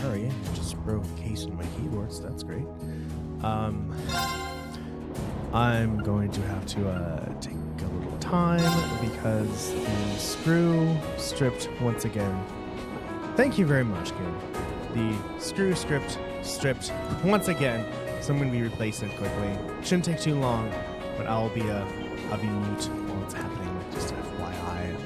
hurry. I just broke a case in my keyboard, so that's great. I'm going to have to take a little time because the screw stripped once again. Thank you very much, game. The screw stripped once again, so I'm going to be replacing it quickly. Shouldn't take too long, but I'll be mute while it's happening, just FYI.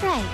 Right.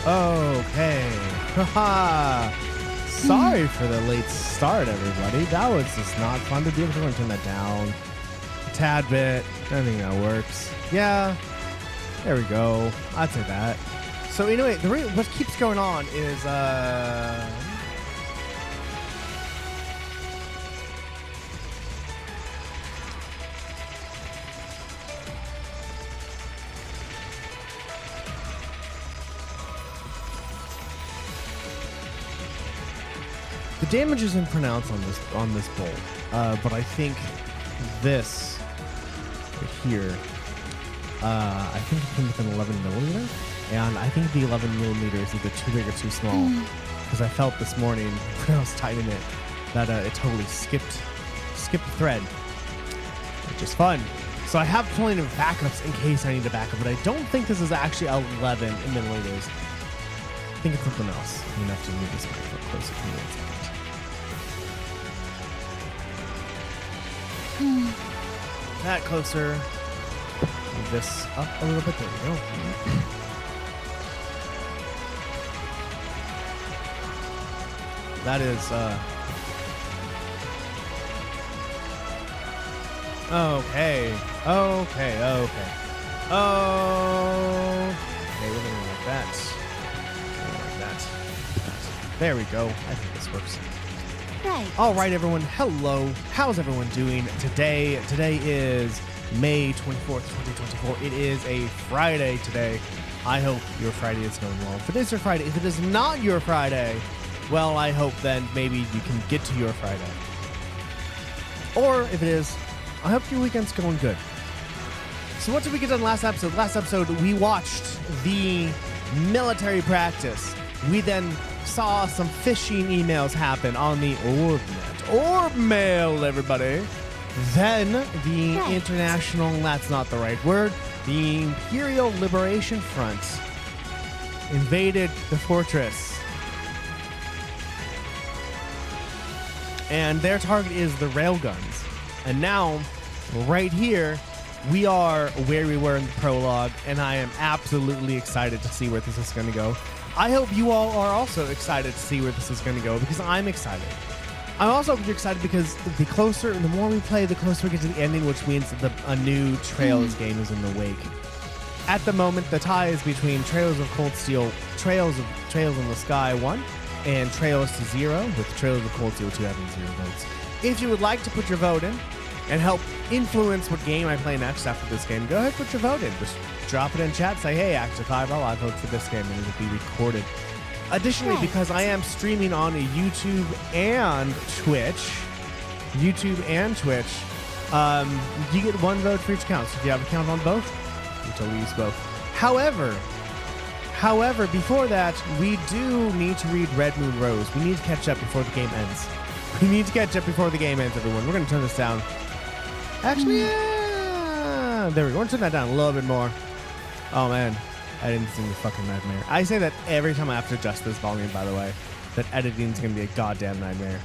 Okay. Haha. Sorry for the late start, everybody. That was just not fun to do. I'm going to turn that down a tad bit. I think that works. Yeah. There we go. I'd say that. So anyway, what keeps going on is the damage isn't pronounced on this bolt, but I think this right here, I think it came with an 11 millimeter, and I think the 11 millimeter is either too big or too small, because I felt this morning when I was tightening it that it totally skipped the thread, which is fun. So I have plenty of backups in case I need a backup, but I don't think this is actually 11 millimeters. I think it's something else. I'm gonna have to move this microphone closer to me one second. That closer. Move this up a little bit. There we go. That is okay. Okay, we're gonna like that. Like that. There we go. I think this works. Right. All right, everyone. Hello. How's everyone doing today? Today is May 24th, 2024. It is a Friday today. I hope your Friday is going well. If it is your Friday, if it is not your Friday, well, I hope then maybe you can get to your Friday. Or if it is, I hope your weekend's going good. So what did we get done last episode? Last episode, we watched the military practice. We then saw some phishing emails happen on the OrbNet. Orb mail, everybody. Then the international, that's not the right word, the Imperial Liberation Front invaded the fortress. And their target is the railguns. And now, right here, we are where we were in the prologue, and I am absolutely excited to see where this is going to go. I hope you all are also excited to see where this is going to go, because I'm excited. I'm also excited because the more we play, the closer we get to the ending, which means that a new Trails game is in the wake. At the moment, the tie is between Trails of Cold Steel, Trails in the Sky 1, and Trails to 0, with Trails of Cold Steel 2 having 0 votes. If you would like to put your vote in and help influence what game I play next after this game, go ahead and put your vote in. Just drop it in chat. Say, hey, Active Eyeball, I vote for this game, and it'll be recorded. Additionally, because I am streaming on YouTube and Twitch, you get one vote for each account. So if you have an account on both, you totally use both. However, before that, we do need to read Red Moon Rose. We need to catch up before the game ends. Everyone. We're going to turn this down. Actually, yeah. There we go. We're going to turn that down a little bit more. Oh, man. I didn't sing the fucking nightmare. I say that every time I have to adjust this volume, by the way. That editing is going to be a goddamn nightmare.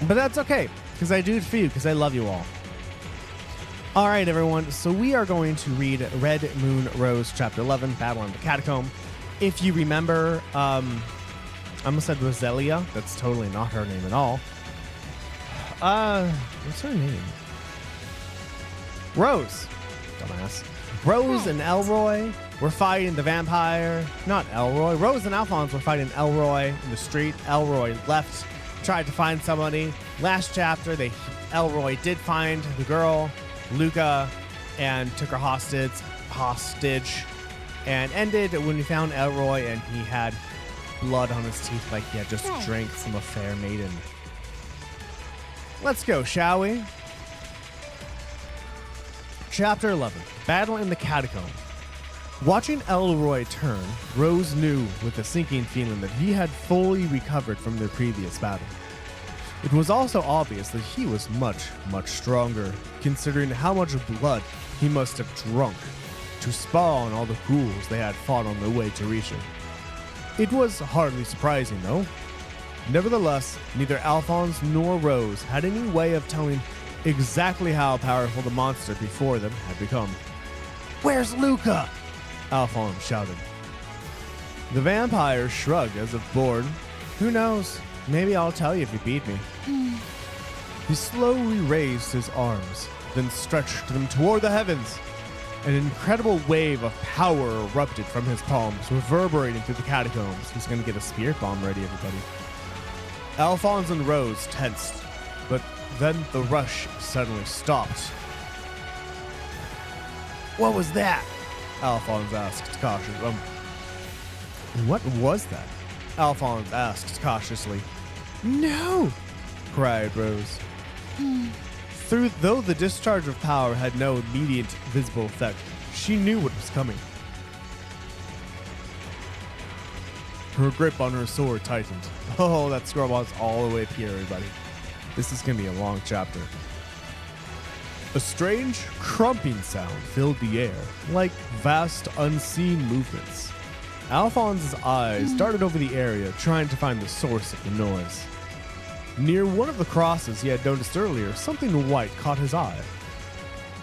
But that's okay, because I do it for you, because I love you all. All right, everyone. So we are going to read Red Moon Rose, Chapter 11, Battle in the Catacomb. If you remember, I almost said Roselia. That's totally not her name at all. What's her name? Rose. Dumbass. Rose and Elroy were fighting the vampire. Not Elroy. Rose and Alphonse were fighting Elroy in the street. Elroy left, tried to find somebody. Last chapter, Elroy did find the girl, Luca, and took her hostage, and ended when we found Elroy and he had blood on his teeth like he had just drank from a fair maiden. Let's go, shall we? Chapter 11, Battle in the Catacomb. Watching Elroy turn, Rose knew with a sinking feeling that he had fully recovered from their previous battle. It was also obvious that he was much, much stronger, considering how much blood he must have drunk to spawn all the ghouls they had fought on their way to reach him. It was hardly surprising, though. Nevertheless, neither Alphonse nor Rose had any way of telling exactly how powerful the monster before them had become. "Where's Luca?" Alphonse shouted. The vampire shrugged as if bored. "Who knows? Maybe I'll tell you if you beat me." He slowly raised his arms, then stretched them toward the heavens. An incredible wave of power erupted from his palms, reverberating through the catacombs. He's going to get a spirit bomb ready, everybody. Alphonse and Rose tensed, but then the rush suddenly stopped. "What was that?" Alphonse asked cautiously. What was that? Alphonse asked cautiously. "No!" cried Rose. Though the discharge of power had no immediate visible effect, she knew what was coming. Her grip on her sword tightened. Oh, that scroll was all the way up here, everybody. This is going to be a long chapter. A strange, crumping sound filled the air, like vast, unseen movements. Alphonse's eyes darted over the area, trying to find the source of the noise. Near one of the crosses he had noticed earlier, something white caught his eye.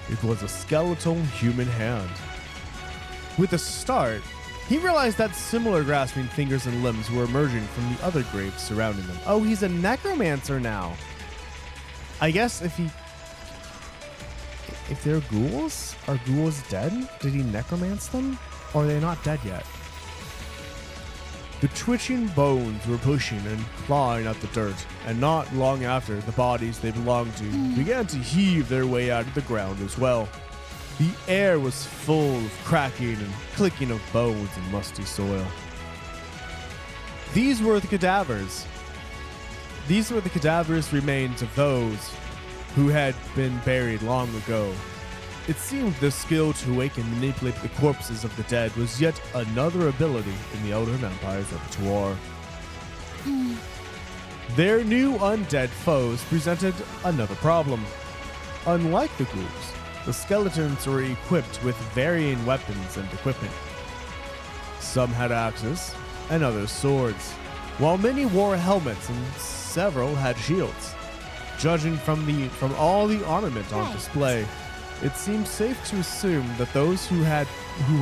It was a skeletal human hand. With a start, he realized that similar grasping fingers and limbs were emerging from the other graves surrounding them. Oh, he's a necromancer now. I guess if they're ghouls, are ghouls dead? Did he necromance them? Or are they not dead yet? The twitching bones were pushing and clawing at the dirt, and not long after, the bodies they belonged to began to heave their way out of the ground as well. The air was full of cracking and clicking of bones and musty soil. These were the cadavers. These were the cadaverous remains of those who had been buried long ago. It seemed the skill to awake and manipulate the corpses of the dead was yet another ability in the Elder Empire's repertoire. Their new undead foes presented another problem. Unlike the ghouls, the skeletons were equipped with varying weapons and equipment. Some had axes, and others swords, while many wore helmets and several had shields. Judging from all the armament on display, it seemed safe to assume that those who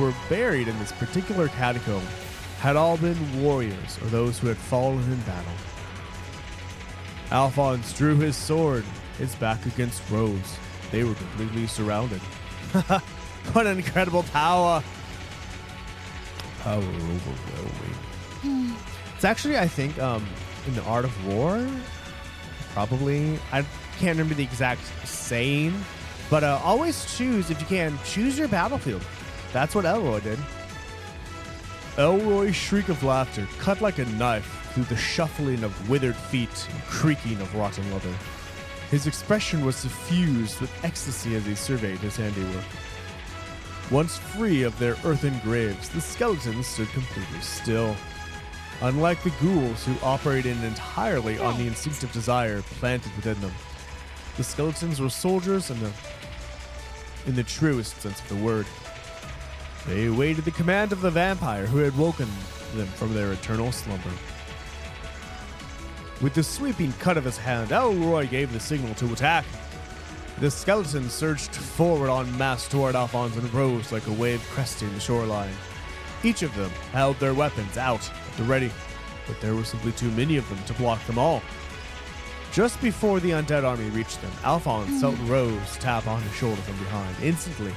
were buried in this particular catacomb had all been warriors or those who had fallen in battle. Alphonse drew his sword, his back against Rose. They were completely surrounded. What an incredible power! Power overwhelming. It's actually, I think, in the Art of War, probably. I can't remember the exact saying, But always choose, if you can, choose your battlefield. That's what Elroy did. Elroy's shriek of laughter cut like a knife through the shuffling of withered feet and creaking of rotten leather. His expression was suffused with ecstasy as he surveyed his handiwork. Once free of their earthen graves, the skeletons stood completely still. Unlike the ghouls who operated entirely on the instinctive desire planted within them, the skeletons were soldiers in the truest sense of the word. They awaited the command of the vampire who had woken them from their eternal slumber. With the sweeping cut of his hand, Elroy gave the signal to attack. The skeletons surged forward en masse toward Alphonse and rose like a wave cresting the shoreline. Each of them held their weapons out at the ready, but there were simply too many of them to block them all. Just before the undead army reached them, Alphonse felt Rose tap on his shoulder from behind. Instantly,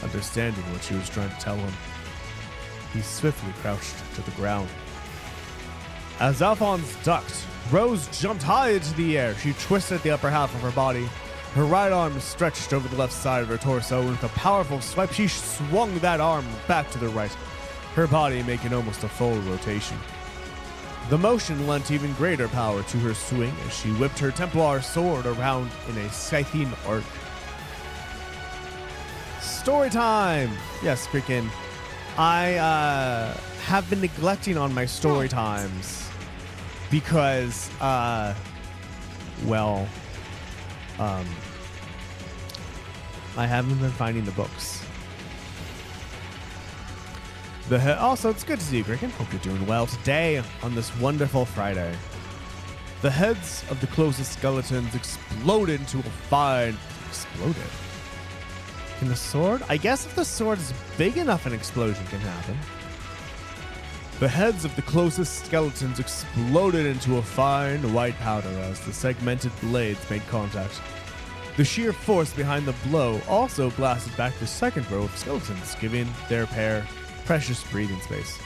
understanding what she was trying to tell him, he swiftly crouched to the ground. As Alphonse ducked, Rose jumped high into the air. She twisted the upper half of her body. Her right arm stretched over the left side of her torso, and with a powerful swipe, she swung that arm back to the right, her body making almost a full rotation. The motion lent even greater power to her swing as she whipped her Templar sword around in a scything arc. Story time! Yes, freaking. I have been neglecting on my story times because, I haven't been finding the books. Also, it's good to see you, Cricken. Hope you're doing well today on this wonderful Friday. The heads of the closest skeletons exploded into a fine... Exploded? Can the sword? I guess if the sword is big enough, an explosion can happen. The heads of the closest skeletons exploded into a fine white powder as the segmented blades made contact. The sheer force behind the blow also blasted back the second row of skeletons, giving their pair precious breathing space.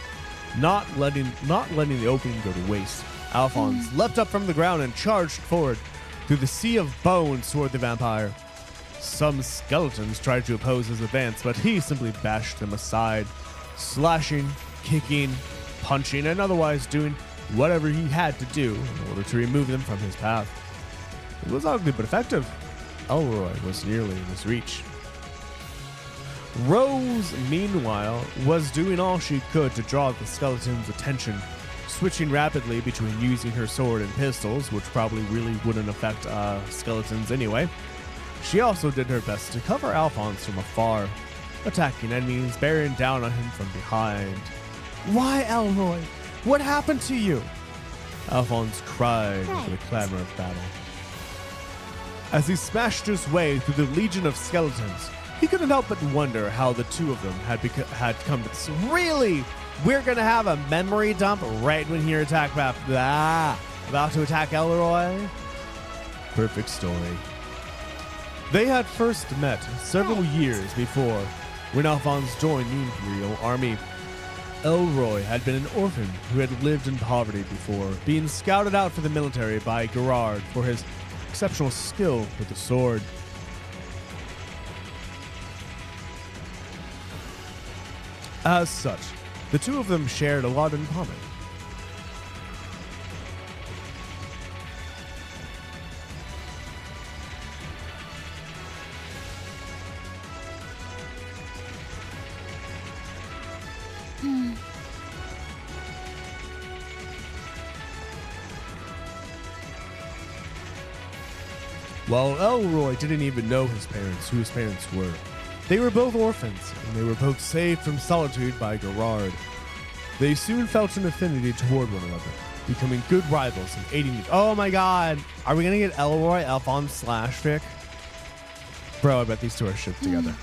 Not letting the opening go to waste, Alphonse leapt up from the ground and charged forward through the sea of bones toward the vampire. Some skeletons tried to oppose his advance, but he simply bashed them aside, slashing, kicking, punching, and otherwise doing whatever he had to do in order to remove them from his path. It was ugly but effective. Elroy was nearly in his reach. Rose, meanwhile, was doing all she could to draw the skeleton's attention, switching rapidly between using her sword and pistols, which probably really wouldn't affect skeletons anyway. She also did her best to cover Alphonse from afar, attacking enemies, bearing down on him from behind. "Why, Elroy? What happened to you?" Alphonse cried into the clamor of battle. As he smashed his way through the legion of skeletons, he couldn't help but wonder how the two of them had come to this. Really? We're going to have a memory dump right when he attacked about to attack Elroy? Perfect story. They had first met several years before when Alphonse joined the Imperial Army. Elroy had been an orphan who had lived in poverty before being scouted out for the military by Gerard for his exceptional skill with the sword. As such, the two of them shared a lot in common. While Elroy didn't even know who his parents were, they were both orphans, and they were both saved from solitude by Gerard. They soon felt an affinity toward one another, becoming good rivals and aiding each other. Oh my god! Are we gonna get Elroy, Alphonse / Vic? Bro, I bet these two are shipped together.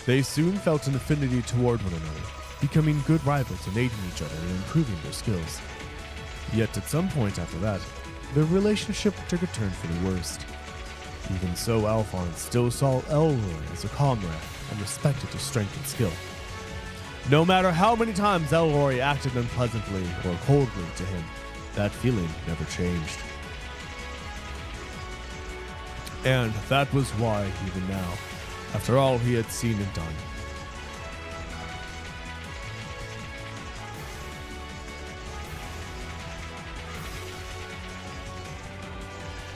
They soon felt an affinity toward one another, becoming good rivals and aiding each other and improving their skills. Yet at some point after that, their relationship took a turn for the worst. Even so, Alphonse still saw Elroy as a comrade and respected his strength and skill. No matter how many times Elroy acted unpleasantly or coldly to him, that feeling never changed. And that was why, even now, after all he had seen and done,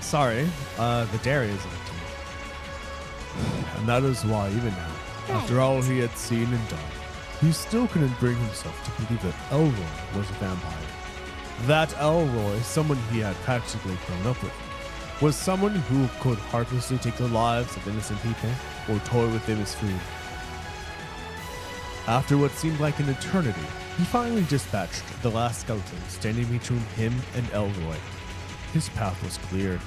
sorry, the dairy is empty. And that is why, even now, after all he had seen and done, he still couldn't bring himself to believe that Elroy was a vampire. That Elroy, someone he had practically grown up with, was someone who could heartlessly take the lives of innocent people or toy with them as food. After what seemed like an eternity, he finally dispatched the last skeleton standing between him and Elroy. His path was clear.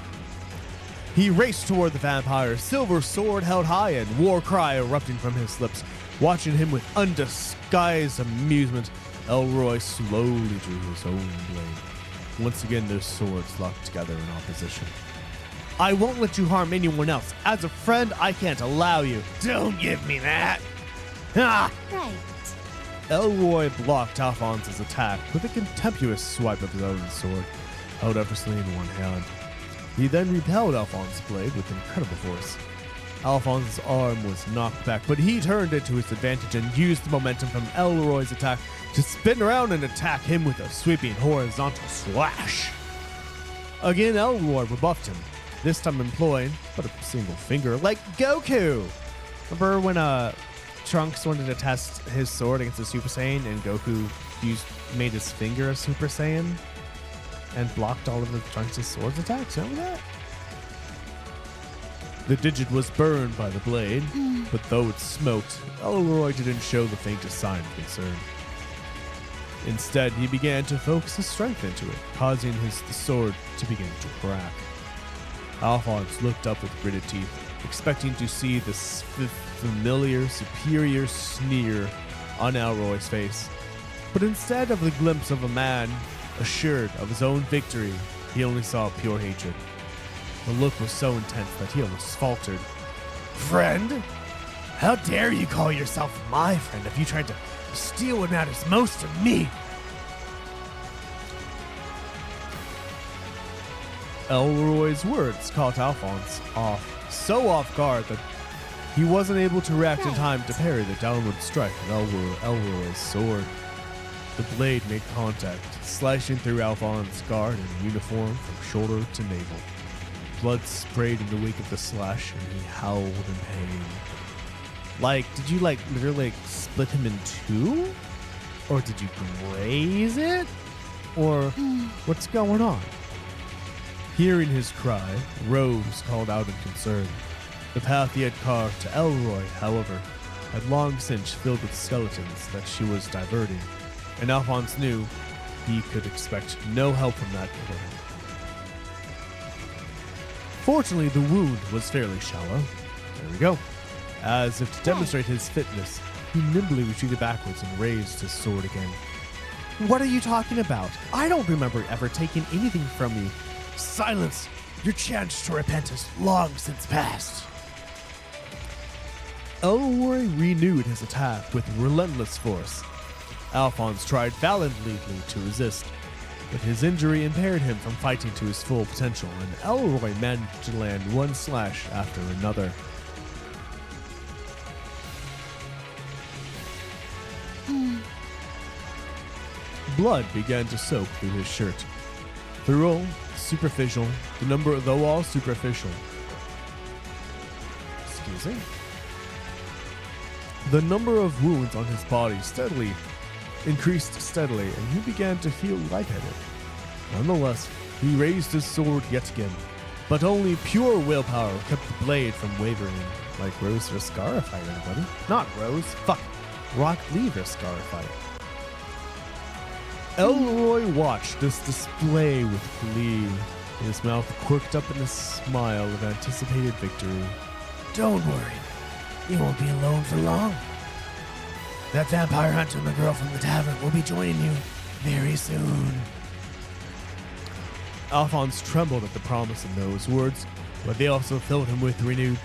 He raced toward the vampire, silver sword held high and war cry erupting from his lips. Watching him with undisguised amusement, Elroy slowly drew his own blade. Once again, their swords locked together in opposition. I won't let you harm anyone else. As a friend, I can't allow you. Don't give me that. Ah! Right. Elroy blocked Alphonse's attack with a contemptuous swipe of his own sword, held effortlessly in one hand. He then repelled Alphonse's blade with incredible force. Alphonse's arm was knocked back, but he turned it to his advantage and used the momentum from Elroy's attack to spin around and attack him with a sweeping horizontal slash. Again, Elroy rebuffed him, this time employing but a single finger, like Goku. Remember when Trunks wanted to test his sword against the Super Saiyan and Goku made his finger a Super Saiyan and blocked all of the Trunks' sword's attacks? Remember that? The digit was burned by the blade, but though it smoked, Elroy didn't show the faintest sign of concern. Instead, he began to focus his strength into it, causing the sword to begin to crack. Alphonse looked up with gritted teeth, expecting to see the familiar, superior sneer on Elroy's face. But instead of the glimpse of a man assured of his own victory, he only saw pure hatred. The look was so intense that he almost faltered. Friend? How dare you call yourself my friend if you tried to steal what matters most to me? Elroy's words caught Alphonse so off guard that he wasn't able to react in time to parry the downward strike of Elroy's sword. The blade made contact, slashing through Alphonse's guard and uniform from shoulder to navel. Blood sprayed in the wake of the slash, and he howled in pain. Did you literally split him in two? Or did you graze it? Or what's going on? Hearing his cry, Rose called out in concern. The path he had carved to Elroy, however, had long since filled with skeletons that she was diverting, and Alphonse knew he could expect no help from that killer. Fortunately, the wound was fairly shallow. There we go. As if to demonstrate his fitness, he nimbly retreated backwards and raised his sword again. What are you talking about? I don't remember ever taking anything from you. Silence! Your chance to repent has long since passed. Elroy renewed his attack with relentless force. Alphonse tried valiantly to resist, but his injury impaired him from fighting to his full potential, and Elroy managed to land one slash after another. Blood began to soak through his shirt. Though all superficial, the number of wounds on his body increased steadily, and he began to feel lightheaded. Nonetheless, he raised his sword yet again, but only pure willpower kept the blade from wavering. Like Rose or Scar fight, everybody. Not Rose. Fuck. Rock Lee or Scar fight. Elroy watched this display with glee, his mouth quirked up in a smile of anticipated victory. Don't worry. You won't be alone for long. That vampire hunter and the girl from the tavern will be joining you very soon. Alphonse trembled at the promise in those words, but they also filled him with renewed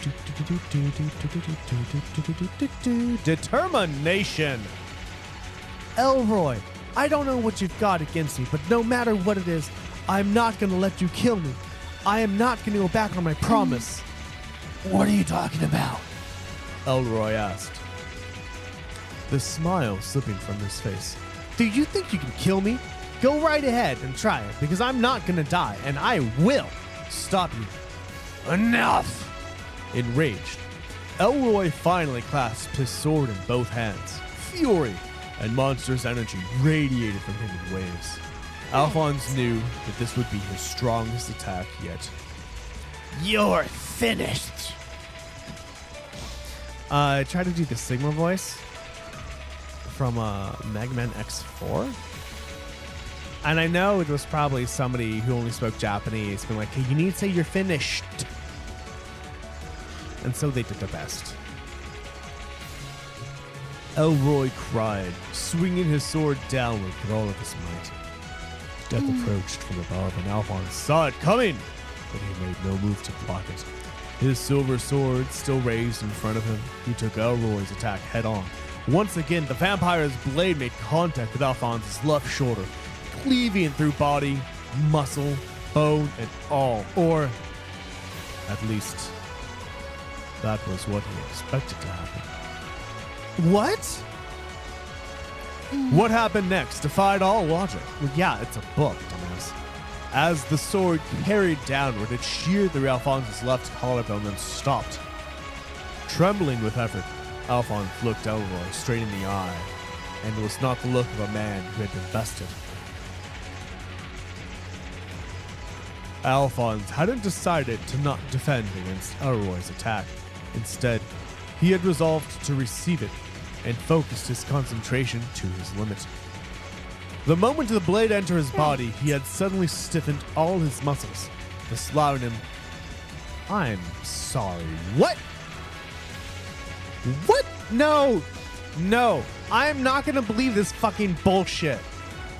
determination. Elroy, I don't know what you've got against me, but no matter what it is, I'm not going to let you kill me. I am not going to go back on my promise. What are you talking about? Elroy asked, the smile slipping from his face. Do you think you can kill me? Go right ahead and try it, because I'm not gonna die, and I will stop you. Enough! Enraged, Elroy finally clasped his sword in both hands. Fury and monstrous energy radiated from him in waves. Alphonse knew that this would be his strongest attack yet. You're finished. I tried to do the Sigma voice from Mega Man X4. And I know it was probably somebody who only spoke Japanese being like, hey, you need to say you're finished. And so they did their best. Elroy cried, swinging his sword downward with all of his might. Death approached from above, and Alphonse saw it coming, but he made no move to block it. His silver sword still raised in front of him, he took Elroy's attack head on. Once again, the vampire's blade made contact with Alphonse's left shoulder, cleaving through body, muscle, bone, and all. Or, at least, that was what he expected to happen. What? What happened next defied all logic. Well, yeah, it's a book, dumbass. As the sword carried downward, it sheared through Alphonse's left collarbone and stopped. Trembling with effort, Alphonse looked Elroy straight in the eye, and it was not the look of a man who had been bested. Alphonse hadn't decided to not defend against Elroy's attack. Instead, he had resolved to receive it and focused his concentration to his limit. The moment the blade entered his body, he had suddenly stiffened all his muscles. This allowed him... I'm sorry. What? What? No. No. I'm not going to believe this fucking bullshit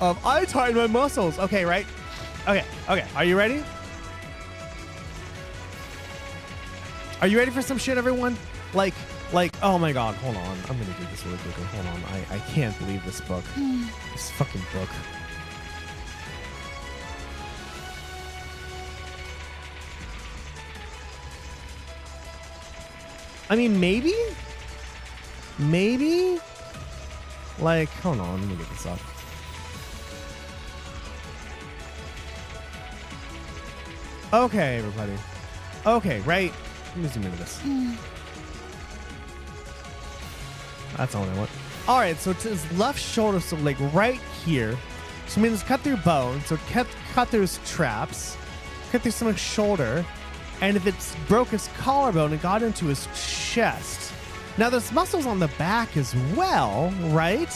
of I tied my muscles. Okay, right? Okay. Are you ready? Are you ready for some shit, everyone? Like, oh my god, hold on. I'm gonna do this really quickly. Hold on. I can't believe this book. This fucking book. I mean, maybe? Maybe? Like, hold on, let me get this up. Okay, everybody. Okay, right? Let me zoom into this. That's all I want. All right, so it's his left shoulder, so like right here. So I mean, it's cut through bone, so it cut through his traps, cut through some of his shoulder, and if it's broke his collarbone, it got into his chest. Now there's muscles on the back as well, right?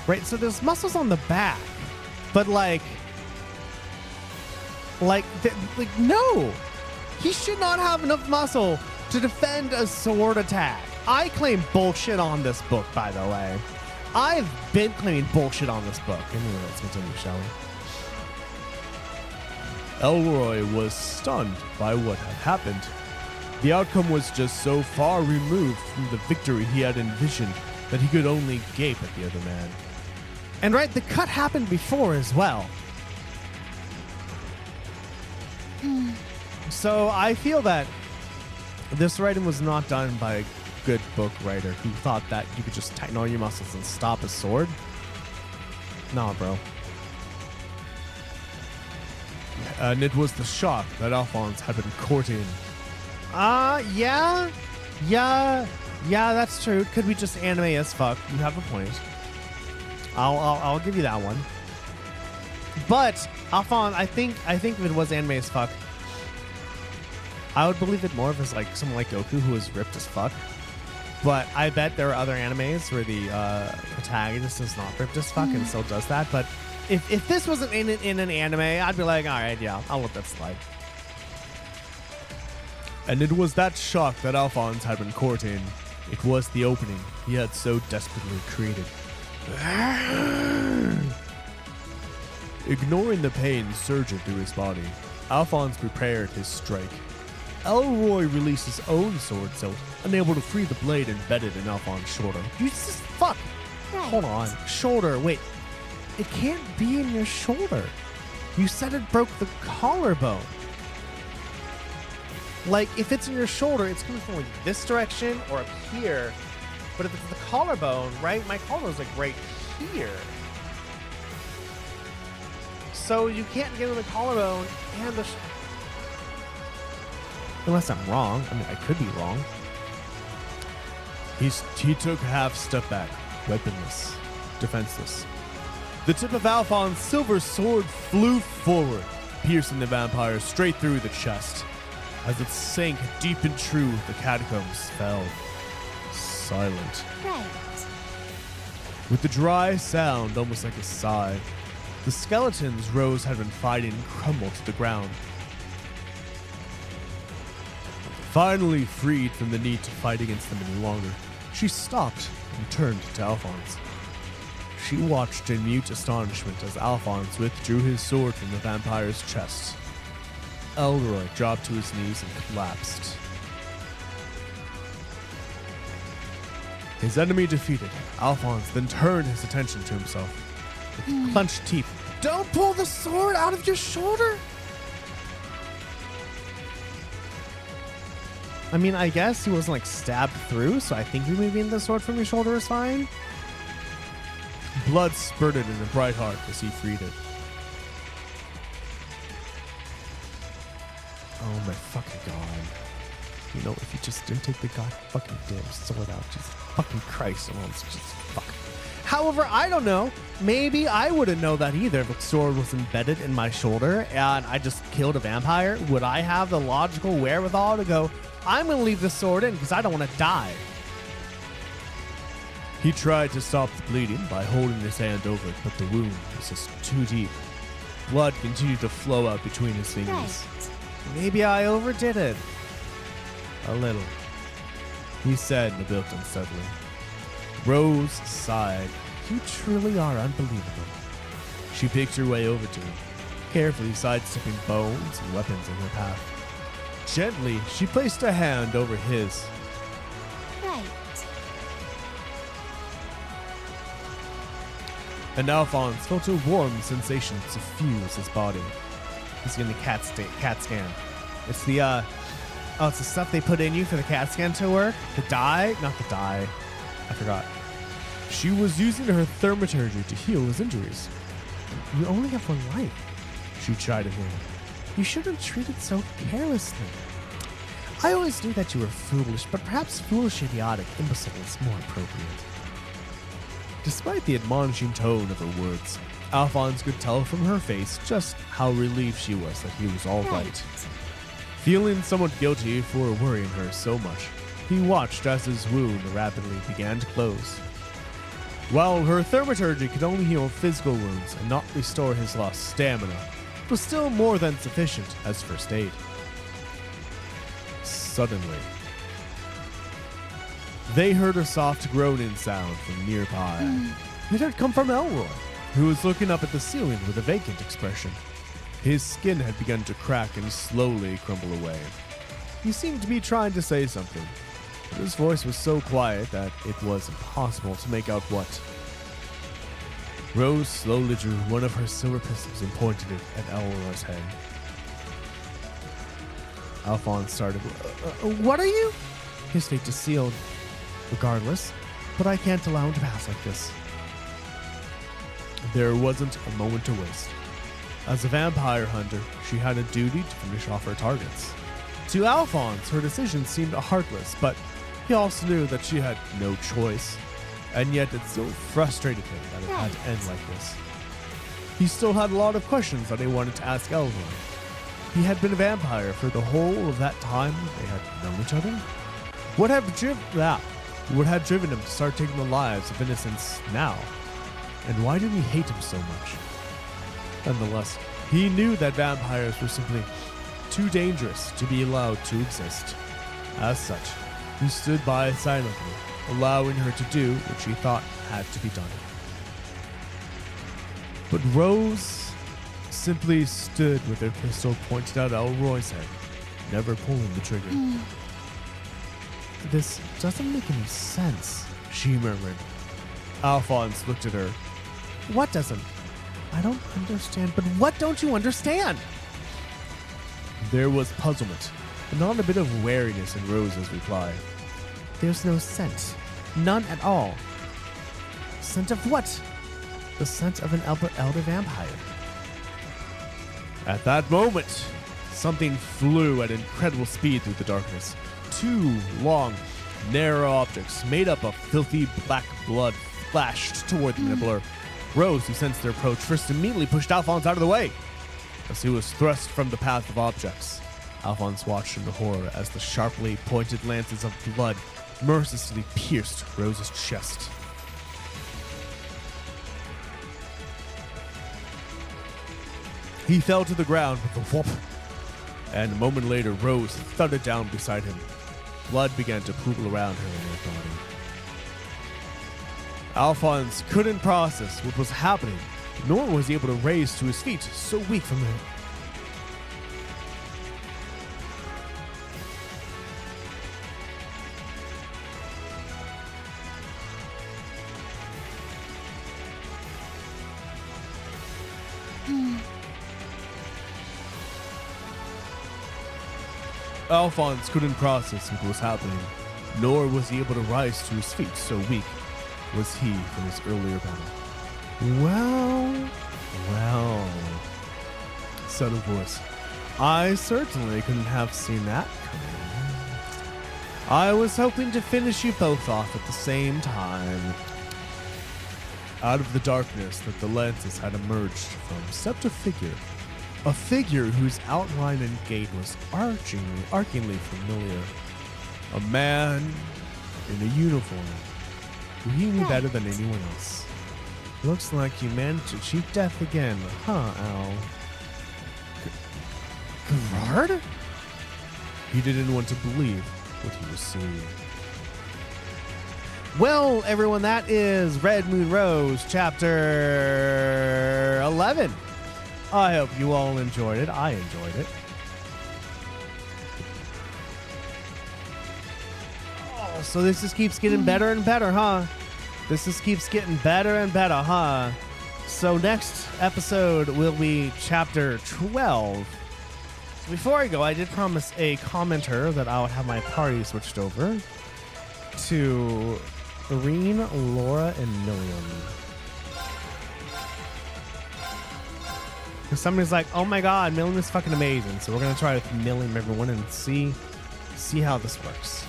Right, so there's muscles on the back, but like no, he should not have enough muscle to defend a sword attack. I claim bullshit on this book, by the way. I've been claiming bullshit on this book. Anyway, let's continue, shall we? Elroy was stunned by what had happened. The outcome was just so far removed from the victory he had envisioned that he could only gape at the other man. And right, the cut happened before as well. So I feel that this writing was not done by a good book writer who thought that you could just tighten all your muscles and stop a sword. Nah, bro. And it was the shock that Alphonse had been courting. Yeah, that's true. Could be just anime as fuck. You have a point. I'll give you that one. But Alphonse, I think if it was anime as fuck, I would believe it more if it's like someone like Goku who was ripped as fuck. But I bet there are other animes where the protagonist is not ripped as fuck and still does that. But if this wasn't in an anime, I'd be like, all right, yeah, I'll let that slide. And it was that shock that Alphonse had been courting. It was the opening he had so desperately created. Ignoring the pain surging through his body, Alphonse prepared his strike. Elroy released his own sword tilt, unable to free the blade embedded in Alphonse's shoulder. You just fuck. Hold on. Shoulder. Wait. It can't be in your shoulder. You said it broke the collarbone. Like, if it's in your shoulder, it's coming from like this direction or up here. But if it's the collarbone, right? My collarbone's like right here. So you can't get in the collarbone and the... Unless I'm wrong. I mean, I could be wrong. He took a half step back, weaponless, defenseless. The tip of Alphon's silver sword flew forward, piercing the vampire straight through the chest. As it sank deep and true, the catacombs fell, silent. Right. With the dry sound almost like a sigh, the skeletons Rose had been fighting crumbled to the ground. Finally freed from the need to fight against them any longer, she stopped and turned to Alphonse. She watched in mute astonishment as Alphonse withdrew his sword from the vampire's chest. Elroy dropped to his knees and collapsed. His enemy defeated, Alphonse then turned his attention to himself. With clenched teeth, Don't pull the sword out of your shoulder! I mean, I guess he wasn't like stabbed through, so I think removing the sword from your shoulder is fine. blood spurted in a bright heart as he freed it. Oh my fucking god. You know, if you just didn't take the god fucking damn sword out, Jesus fucking Christ, oh, it's just fuck. However, I don't know. Maybe I wouldn't know that either if the sword was embedded in my shoulder and I just killed a vampire. Would I have the logical wherewithal to go, I'm going to leave the sword in because I don't want to die? He tried to stop the bleeding by holding his hand over it, but the wound was just too deep. Blood continued to flow out between his fingers. Right. Maybe I overdid it. A little, he said a bit unsteadily. Rose sighed. You truly are unbelievable. She picked her way over to him, carefully sidestepping bones and weapons in her path. Gently, she placed a hand over his. Right. And Alphonse felt a warm sensation suffuse his body. He's getting the CAT scan. It's the it's the stuff they put in you for the CAT scan to work. The dye, not the dye. I forgot. She was using her thaumaturgy to heal his injuries. You only have one life. She chided him. You shouldn't treat it so carelessly. I always knew that you were foolish, but perhaps foolish, idiotic, imbecile is more appropriate. Despite the admonishing tone of her words, Alphonse could tell from her face just how relieved she was that he was all right. Feeling somewhat guilty for worrying her so much, he watched as his wound rapidly began to close. While her thaumaturgy could only heal physical wounds and not restore his lost stamina, it was still more than sufficient as first aid. Suddenly, they heard a soft groaning sound from nearby. It had come from Elroy, who was looking up at the ceiling with a vacant expression. His skin had begun to crack and slowly crumble away. He seemed to be trying to say something, but his voice was so quiet that it was impossible to make out what. Rose slowly drew one of her silver pistols and pointed it at Elroy's head. Alphonse started. What are you? His fate is sealed. Regardless, but I can't allow him to pass like this. There wasn't a moment to waste. As a vampire hunter, she had a duty to finish off her targets. To Alphonse, her decision seemed heartless, but he also knew that she had no choice. And yet it still frustrated him that it had to end like this. He still had a lot of questions that he wanted to ask Elroy. He had been a vampire for the whole of that time they had known each other. What had driven him to start taking the lives of innocents now? And why did he hate him so much? Nonetheless, he knew that vampires were simply too dangerous to be allowed to exist. As such, he stood by silently, allowing her to do what she thought had to be done. But Rose simply stood with her pistol pointed at Elroy's head, never pulling the trigger. This doesn't make any sense, she murmured. Alphonse looked at her. What doesn't? I don't understand, but what don't you understand? There was puzzlement, not a bit of wariness in Rose's reply. There's no scent. None at all. Scent of what? The scent of an elder vampire. At that moment, something flew at incredible speed through the darkness. Two long, narrow objects made up of filthy black blood flashed toward them in a blur. Rose, who sensed their approach, first immediately pushed Alphonse out of the way as he was thrust from the path of objects. Alphonse watched in horror as the sharply pointed lances of blood mercilessly pierced Rose's chest. He fell to the ground with a whoop, and a moment later, Rose thudded down beside him. Blood began to pool around her in her body. Alphonse couldn't process what was happening, nor was he able to raise to his feet, so weak from it. Alphonse couldn't process what was happening, nor was he able to rise to his feet, so weak was he from his earlier battle. Well, said a voice. I certainly couldn't have seen that coming. I was hoping to finish you both off at the same time. Out of the darkness that the lenses had emerged from stepped a figure whose outline and gait was archingly familiar. A man in a uniform who he knew better than anyone else. Looks like you managed to cheat death again, huh, Al? Gerard? He didn't want to believe what he was seeing. Well, everyone, that is Red Moon Rose, chapter 11. I hope you all enjoyed it. I enjoyed it. Oh, so this just keeps getting better and better, huh? This just keeps getting better and better, huh? So next episode will be chapter 12. So before I go, I did promise a commenter that I would have my party switched over to Irene, Laura, and Milliam. Because somebody's like, oh my god, Milliam is fucking amazing. So we're going to try to Milliam everyone and see how this works.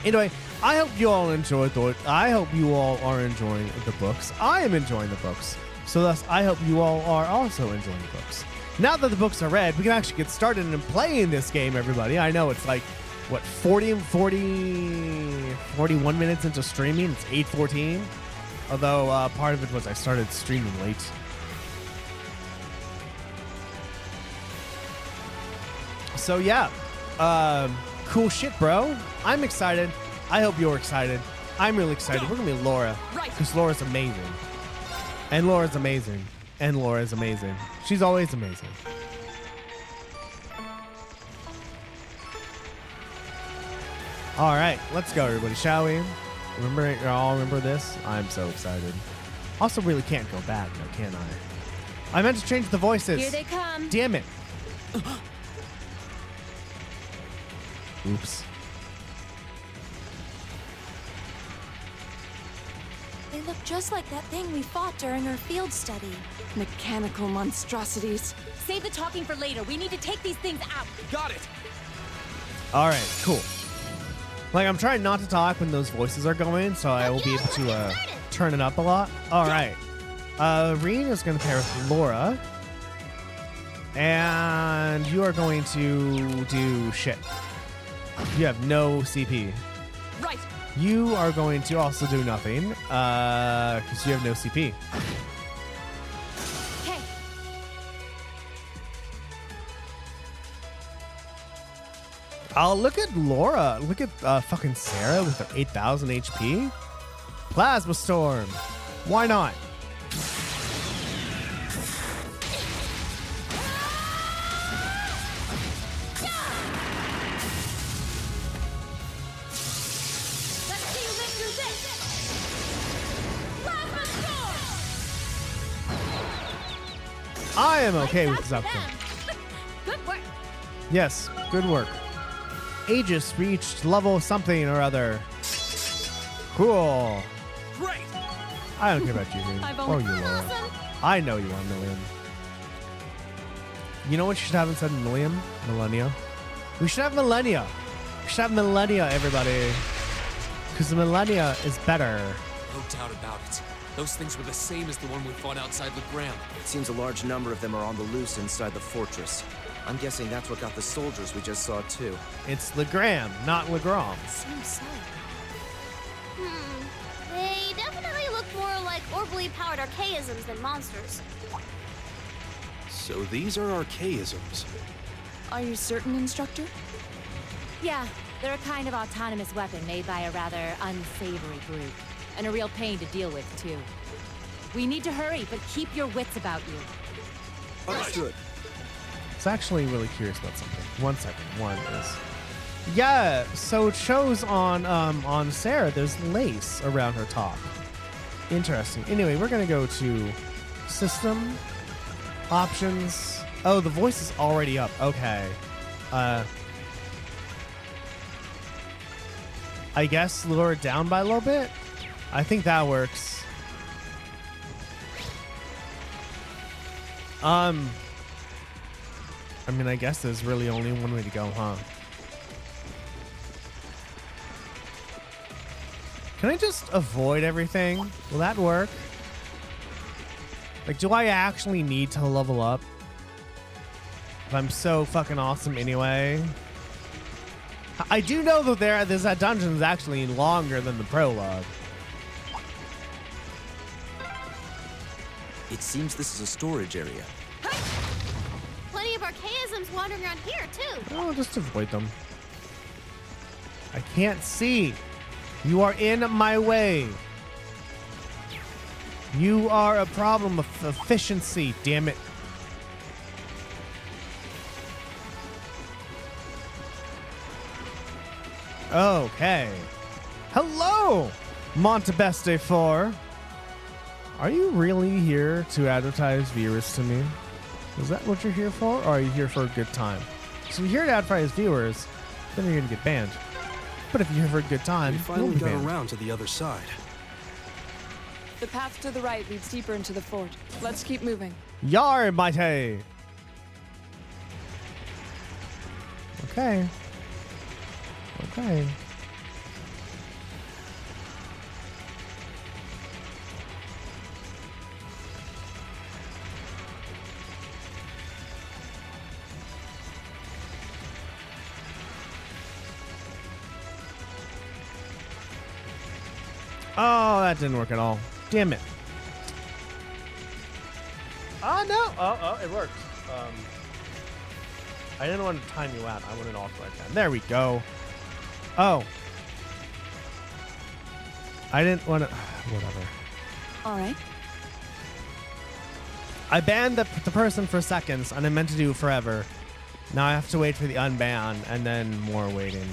Anyway, I hope you all enjoyed it. I hope you all are enjoying the books. I am enjoying the books. So thus, I hope you all are also enjoying the books. Now that the books are read, we can actually get started and playing this game, everybody. I know it's like, what, 41 minutes into streaming. It's 8:14. Although part of it was I started streaming late. So yeah, cool shit, bro. I'm excited. I hope you're excited. I'm really excited. We're gonna be Laura, because Laura's amazing. And Laura's amazing. And Laura's amazing. She's always amazing. All right, let's go, everybody, shall we? Remember, you all remember this? I'm so excited. Also, really can't go back, though, can I? I meant to change the voices. Here they come. Damn it. Oops. They look just like that thing we fought during our field study. Mechanical monstrosities. Save the talking for later. We need to take these things out. Got it. All right, cool. Like, I'm trying not to talk when those voices are going, so I will be able to turn it up a lot. All right. Reen is going to pair with Laura. And you are going to do shit. You have no CP. Right. You are going to also do nothing, because you have no CP. Okay. Oh, look at Laura. Look at fucking Sarah with her 8,000 HP. Plasma Storm. Why not? Let's see you live through this. Plasma storm. I am okay with this That's outcome. them. Good work. Yes, good work. Aegis reached level something or other. Cool. Great! I don't care about you, dude. I've Or only- you, Laura. Awesome. I know you are, Million. You know what you should have instead of Million? Millennia. We should have Millennia. We should have Millennia, everybody. Because the Millennia is better. No doubt about it. Those things were the same as the one we fought outside Legram. It seems a large number of them are on the loose inside the fortress. I'm guessing that's what got the soldiers we just saw too. It's Legram, not Legrom. Seems so. They definitely look more like orbally powered archaisms than monsters. So these are archaisms. Are you certain, Instructor? Yeah, they're a kind of autonomous weapon made by a rather unsavory group. And a real pain to deal with, too. We need to hurry, but keep your wits about you. Understood. I was actually really curious about something. 1 second. One is. Yeah, so it shows on Sarah there's lace around her top. Interesting. Anyway, we're gonna go to system options. Oh, the voice is already up. Okay. I guess lower it down by a little bit. I think that works. I mean, I guess there's really only one way to go, huh? Can I just avoid everything? Will that work? Like, do I actually need to level up? If I'm so fucking awesome anyway. I do know that that dungeon is actually longer than the prologue. It seems this is a storage area. Plenty of archaisms wandering around here, too. Oh, just avoid them. I can't see. You are in my way. You are a problem of efficiency, damn it. Okay. Hello, Montebeste 4. Are you really here to advertise viewers to me? Is that what you're here for, or are you here for a good time? So if you're here to advertise viewers, then you're gonna get banned. But if you're here for a good time, We you finally won't be got banned. around to the other side. The path to the right leads deeper into the fort. Let's keep moving. Yar, mighty. Okay. Okay. Oh, that didn't work at all. Damn it. Oh, no. Oh, it worked. I didn't want to time you out. I wanted to authorize that. There we go. Oh. I didn't want to... Whatever. All right. I banned the person for seconds, and I meant to do forever. Now I have to wait for the unban, and then more waiting.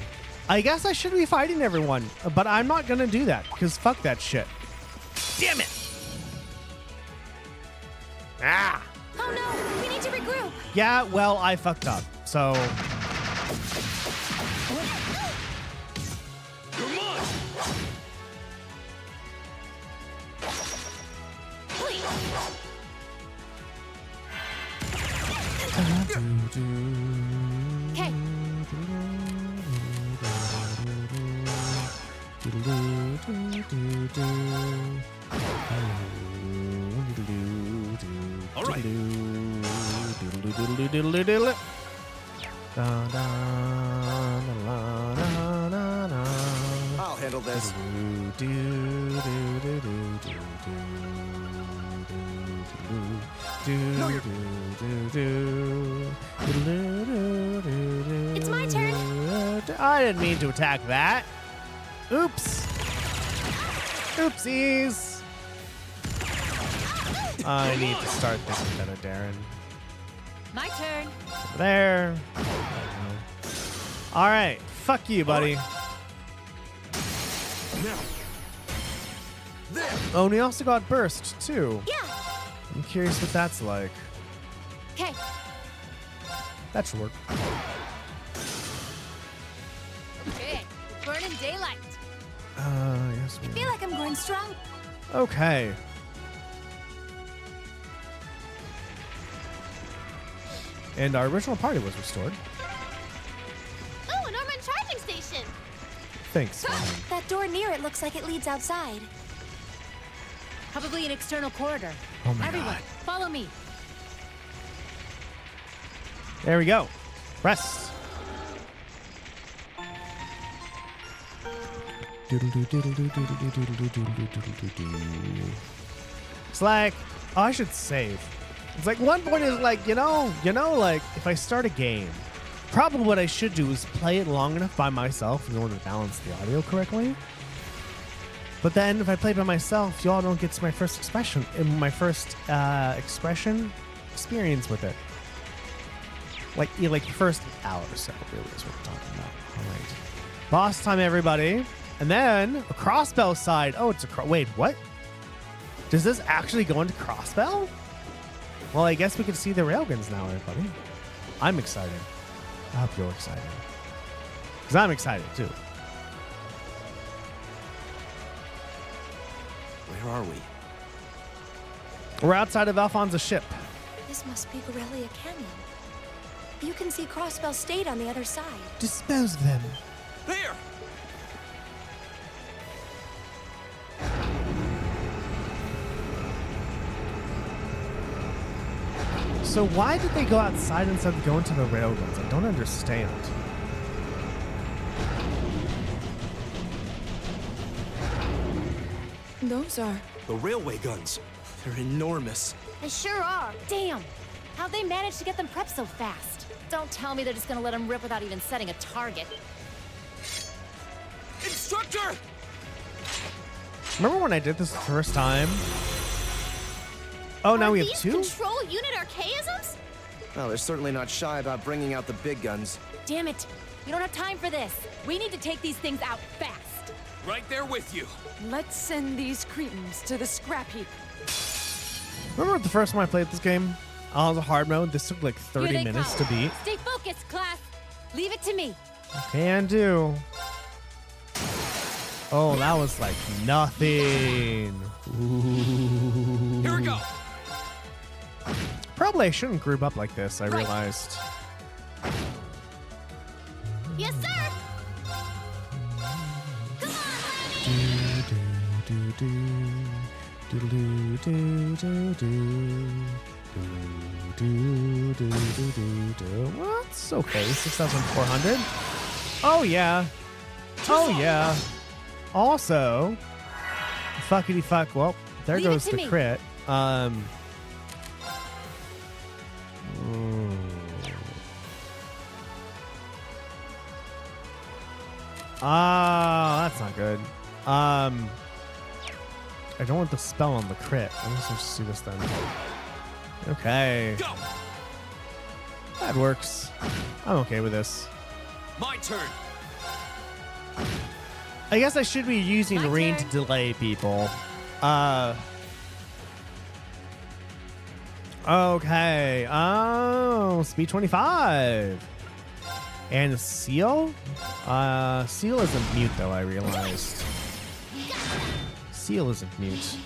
I guess I should be fighting everyone, but I'm not going to do that, because fuck that shit. Damn it! Ah! Oh no, we need to regroup. Yeah, well, I fucked up, so... Come on! Okay. All right. I'll handle this. It's my turn. I didn't mean to attack that. Oops. Oopsies. I need to start thinking better, Darren. My turn. Over there. All right. Fuck you, buddy. Now, Oh, and we also got burst, too. Yeah. I'm curious what that's like. Okay. That should work. burning daylight. Yes. I feel like I'm growing strong. Okay. And our original party was restored. Oh, an Ormond charging station. Thanks. Ryan. That door near it looks like it leads outside. Probably an external corridor. Oh my Everyone, God. follow me. There we go. Rest. It's like, oh, I should save. It's like one point is like, like if I start a game, probably what I should do is play it long enough by myself in order to balance the audio correctly. But then if I play by myself, y'all don't get to my first experience with it. Like the first hour or so, really is what we're talking about. All right. Boss time, everybody. And then a crossbow side. Oh, it's a wait, what? Does this actually go into crossbow? Well, I guess we can see the railguns now, everybody. I'm excited. I hope you're excited. Because I'm excited, too. Where are we? We're outside of Alphonse's ship. This must be Gorelia Canyon. You can see Crossbell State on the other side. Dispose of them. There! So why did they go outside instead of going to the railguns? I don't understand. Those are... The railway guns. They're enormous. They sure are. Damn! How'd they manage to get them prepped so fast? Don't tell me they're just gonna let them rip without even setting a target. Instructor! Remember when I did this the first time? Oh, now we have these two? control unit archaisms? Well, they're certainly not shy about bringing out the big guns. Damn it! We don't have time for this. We need to take these things out fast. Right there with you. Let's send these cretins to the scrap heap. Remember the first time I played this game? I was a hard mode. This took like 30 minutes to beat. Stay focused, class. Leave it to me. Can do. Oh, that was like nothing. Ooh. Here we go. Probably I shouldn't group up like this, I realized. Yes, sir. Well, it's okay. 6,400. Oh, yeah. Oh, yeah. Also, fuckity fuck. Well, there Leave it goes to the me. crit. That's not good. I don't want the spell on the crit. I'm just going to see this then. Okay. Go! That works. I'm okay with this. My turn. I guess I should be using My rain turn. to delay people. Okay. Oh, speed 25. And seal? Seal isn't mute though, I realized. Seal isn't mute.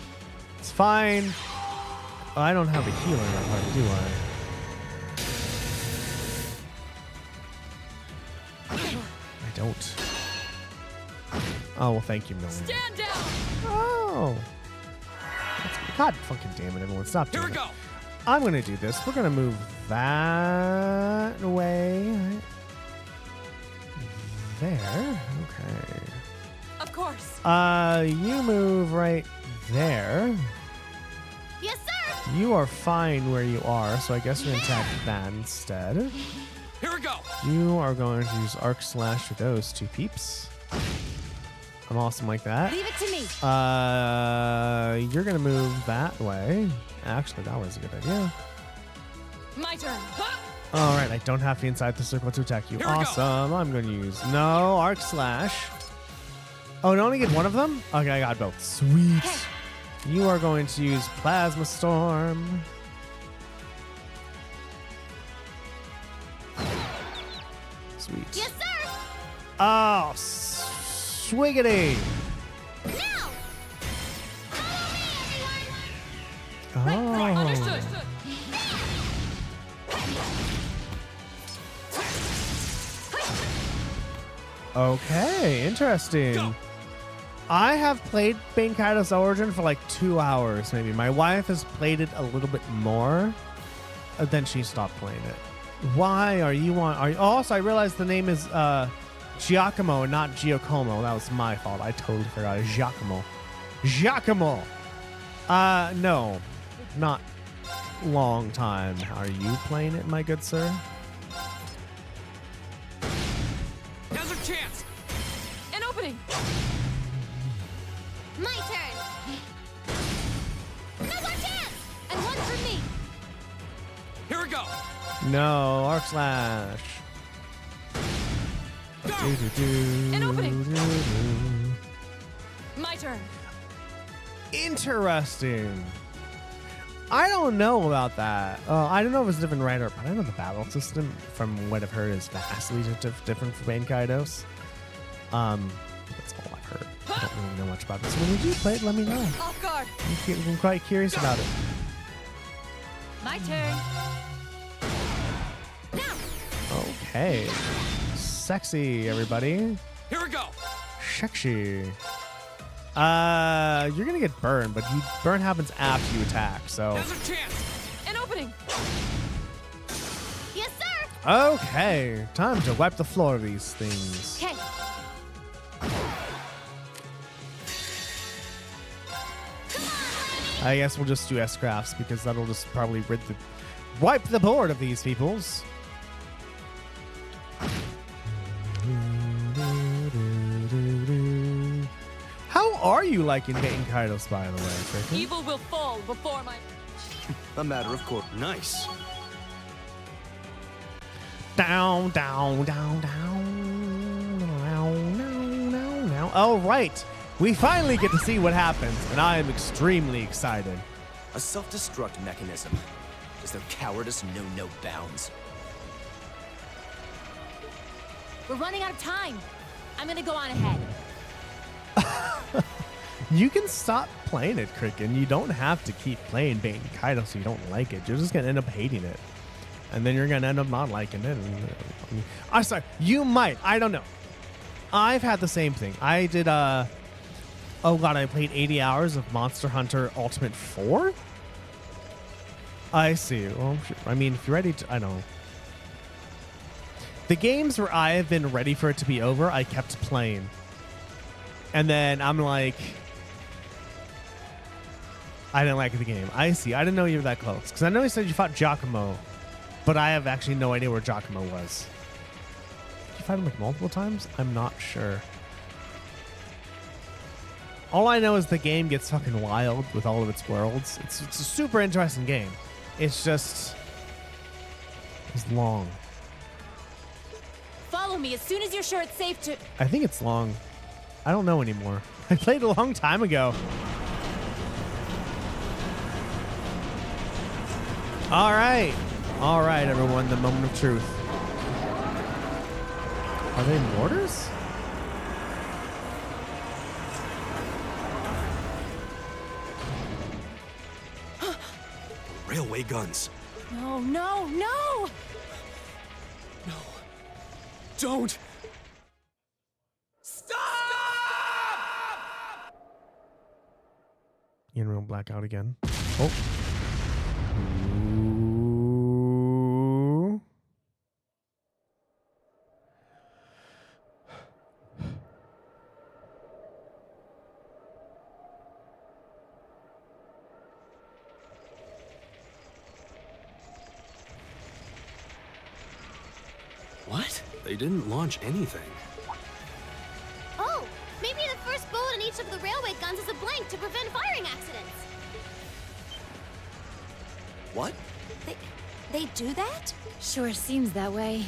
It's fine. Oh, I don't have a healer in that part, do I? I don't. Oh, well, thank you, Millie. Stand down! Oh. God fucking damn it, everyone. Stop Here doing we it. go. I'm going to do this. We're going to move that way. Right there. Okay. Of course. You move right there. Yes, sir. You are fine where you are, so I guess we're going to attack that instead. Here we go. You are going to use Arc Slash for those two peeps. I'm awesome like that. Leave it to me. You're going to move that way. Actually, that was a good idea. My turn. Huh? All right, I don't have to inside the circle to attack you. Here we go. Awesome. I'm going to use no Arc Slash. Oh, and only get one of them? Okay, I got both. Sweet. You are going to use Plasma Storm. Sweet. Yes, sir. Oh, Swiggity. Now! Follow me, everyone! Oh. Understood. Okay, interesting. I have played Bane Kaido's Origin for like 2 hours, maybe. My wife has played it a little bit more, then she stopped playing it. Why are you on? Are you, also, I realized the name is Giacomo, not Giacomo. That was my fault. I totally forgot. Giacomo. Giacomo. No, not long time. Are you playing it, my good sir? Now's our chance. An opening. My turn! Now's our chance! And one for me. Here we go. No, Arc Slash. Go. An opening. My turn. Interesting. I don't know about that. I don't know if it's a different writer, but I know the battle system, from what I've heard, is vastly different from Bane Kaidos. That's all I've heard. I don't really know much about this. When you do play it, let me know. Off guard. I'm quite curious about it. My turn. Okay. Sexy, everybody. Here we go. Sexy. You're gonna get burned, but burn happens after you attack, so. Now's our chance. An opening. Yes, sir! Okay, time to wipe the floor of these things. Okay. I guess we'll just do S-Crafts because that'll just probably wipe the board of these peoples. How are you liking Bane Kaidos, by the way, Cricket? Evil will fall before my... A matter of course. Nice. Down, down, down, down, down, down, down, down. All right, we finally get to see what happens, and I am extremely excited. A self-destruct mechanism. Does their cowardice know no bounds? We're running out of time. I'm gonna go on ahead. You can stop playing it, Cricket. You don't have to keep playing Bane Kaido so you don't like it. You're just gonna end up hating it, and then you're gonna end up not liking it. I'm sorry, you might. I don't know. I've had the same thing. I did. Oh god, I played 80 hours of Monster Hunter Ultimate 4. I see. Well, I mean, if you're ready to, I don't know. The games where I have been ready for it to be over, I kept playing. And then I'm like, I didn't like the game. I see. I didn't know you were that close. Because I know you said you fought Giacomo, but I have actually no idea where Giacomo was. Did you fight him like multiple times? I'm not sure. All I know is the game gets fucking wild with all of its worlds. It's a super interesting game. It's just... it's long. Follow me as soon as you're sure it's safe to... I think it's long. I don't know anymore. I played a long time ago. All right. All right, everyone. The moment of truth. Are they mortars? Railway guns. No, no, no! No. Don't. In real blackout again. Oh. Ooh. What? They didn't launch anything. Oh, maybe the first bullet in each of the railway guns is a blank to prevent firing accidents. What? They do that? Sure seems that way.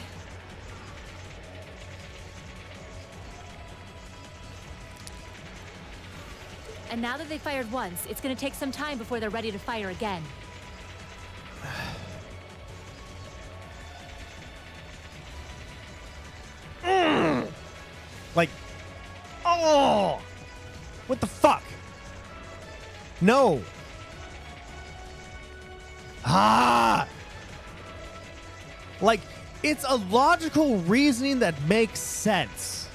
And now that they fired once, it's gonna take some time before they're ready to fire again. Like, Oh! What the fuck? No. Ah! Like, it's a logical reasoning that makes sense.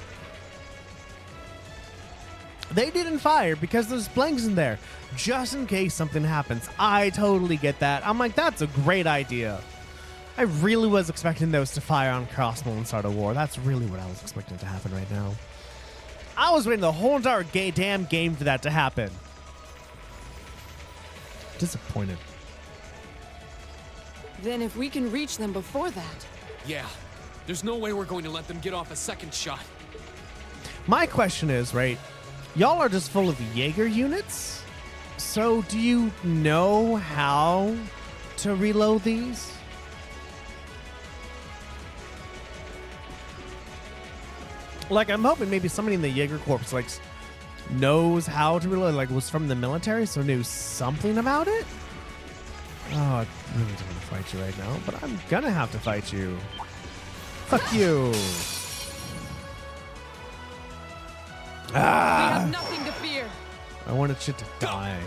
They didn't fire because there's blanks in there, just in case something happens. I totally get that. I'm like, that's a great idea. I really was expecting those to fire on crossbow and start a war. That's really what I was expecting to happen right now. I was waiting the whole entire damn game for that to happen. Disappointed. Then if we can reach them before that... Yeah. There's no way we're going to let them get off a second shot. My question is, right, y'all are just full of Jaeger units? So do you know how to reload these? Like, I'm hoping maybe somebody in the Jaeger Corps, like, knows how to reload, like, was from the military, so knew something about it? Oh, I really don't want to fight you right now, but I'm gonna have to fight you. Fuck you. We have nothing to fear. I wanted shit to die.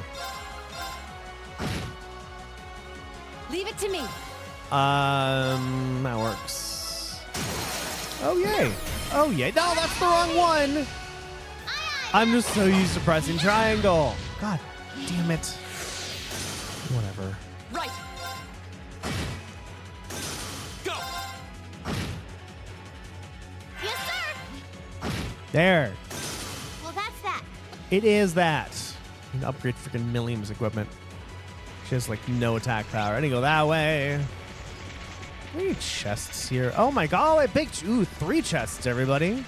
Leave it to me. That works. Oh, yay. Oh, yay. No, that's the wrong one. I'm just so used to pressing triangle. God damn it. Whatever. Right. Go! Yes, sir. There. Well, that's that. It is that. You can upgrade freaking Milliam's equipment. She has, like, no attack power. I didn't go that way. Any chests here? Oh my god, I picked 3 chests, everybody.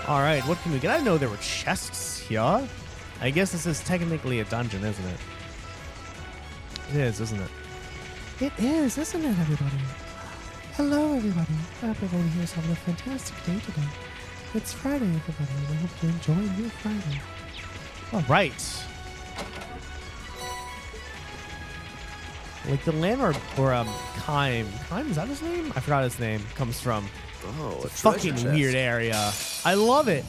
All right, what can we get? I didn't know there were chests here. I guess this is technically a dungeon, isn't it? It is, isn't it? It is, isn't it, everybody? Hello, everybody. Hope everyone here is having a fantastic day today. It's Friday, everybody, and I hope you're enjoying your Friday. All right. Like the landlord, or Kime, is that his name? I forgot his name. Comes from Oh, a fucking treasure chest. weird area. I love it.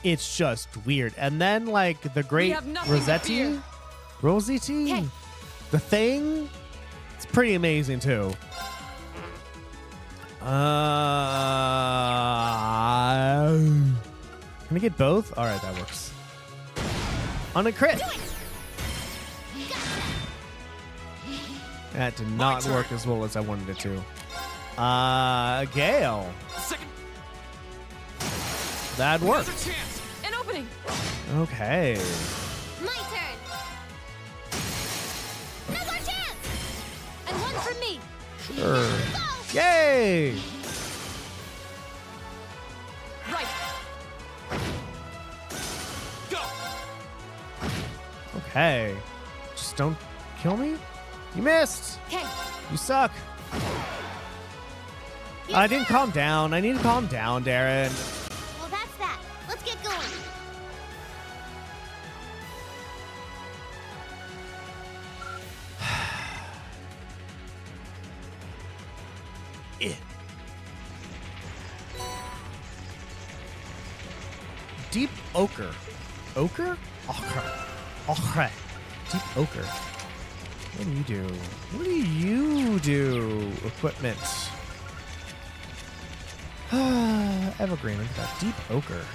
It's just weird. And then like the great have nothing to Rossetti, fear. Rossetti, the thing. It's pretty amazing too. Can I get both? All right, that works. On a crit. That did not work as well as I wanted it to. Gale. Second. That worked. Another chance. An opening. Okay. My turn. Another chance. And one from me. Sure. Go. Yay! Right. Go! Okay. Just don't kill me. You missed. Okay. You suck. I didn't calm down. I need to calm down, Darren. Well, that's that. Let's get going. Deep ochre. Ochre? Ochre. Ochre. Deep ochre. What do you do? What do you do? Equipment. Evergreen. Look at that. Deep ochre.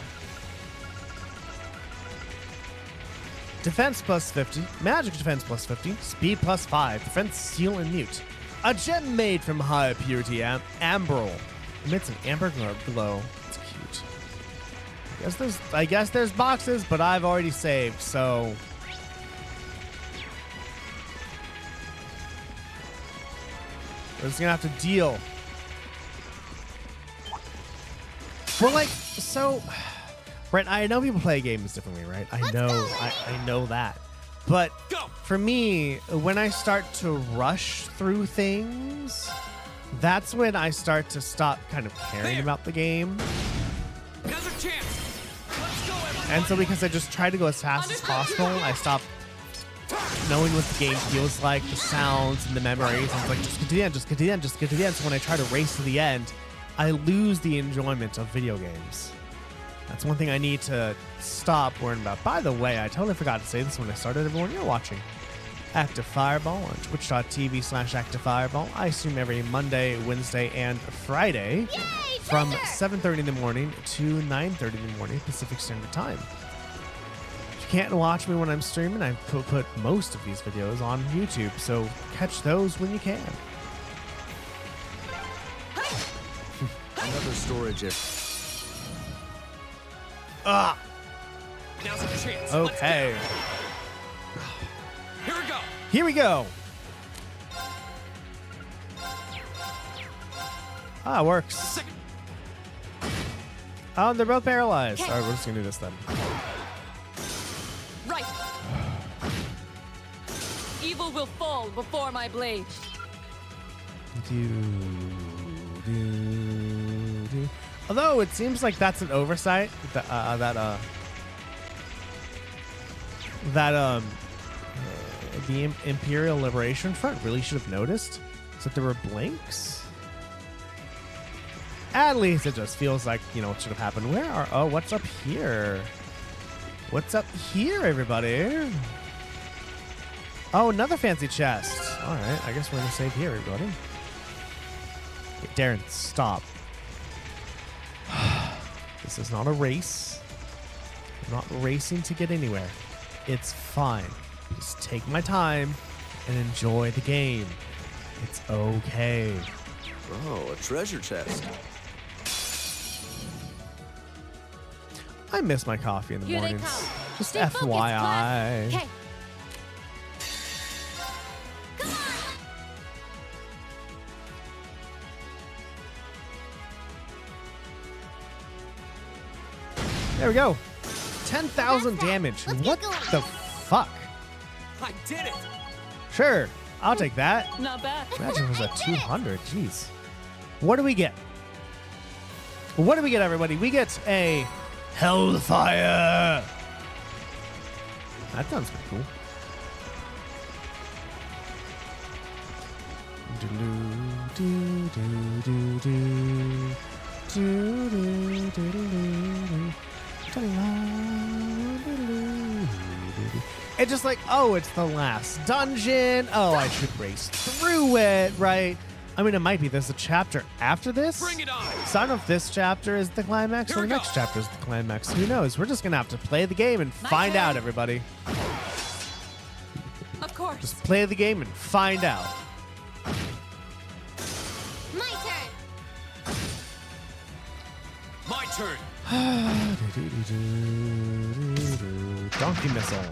Defense plus 50. Magic defense plus 50. Speed plus 5. Defense, seal, and mute. A gem made from high purity amberol. Emits an amber glow. It's cute. I guess there's boxes, but I've already saved, so we're just gonna have to deal. Well, like, so, right, I know people play games differently, right? I know that. But Go! for me, when I start to rush through things, that's when I start to stop kind of caring about the game. Another chance! Let's go, everyone! And so because I just try to go as fast as possible, I stop knowing what the game feels like, the sounds and the memories. I'm like, just get to the end, just get to the end, just get to the end. So when I try to race to the end, I lose the enjoyment of video games. That's one thing I need to stop worrying about. By the way, I totally forgot to say this when I started. Everyone, you're watching Active Fireball on twitch.tv/ActiveFireball. I stream every Monday, Wednesday, and Friday from 7:30 in the morning to 9:30 in the morning Pacific Standard Time. If you can't watch me when I'm streaming, I put most of these videos on YouTube, so catch those when you can. Another storage area. Ah! Now's our chance. Okay. Here we go. Here we go. Ah, it works. Second. Oh, they're both paralyzed. All right, we're just gonna do this then. Right. Evil will fall before my blade. Although it seems like that's an oversight. The Imperial Liberation Front really should have noticed that there were blinks. At least it just feels like, you know, it should have happened. Where are... Oh, what's up here? What's up here, everybody? Oh, another fancy chest. All right, I guess we're going to save here, everybody. Okay, Darren, stop. This is not a race. I'm not racing to get anywhere. It's fine. Just take my time and enjoy the game. It's okay. Oh, a treasure chest. I miss my coffee in the Here they mornings. come. Just Stay focused, FYI. class. Okay. There we go. 10,000 That's that. damage. Let's get What going. the fuck? I did it. Sure, I'll take that. Not bad. Imagine it was at 200. Jeez. What do we get? What do we get, everybody? We get a Hellfire. That sounds pretty cool. It's just like, oh, it's the last dungeon. Oh, I should race through it, right? I mean, it might be there's a chapter after this. Bring it on. So I don't know if this chapter is the climax Here or we the go. next chapter is the climax. Who knows? We're just going to have to play the game and My find turn. out, everybody. Of course. Just play the game and find out. My turn. My turn. Donkey missile.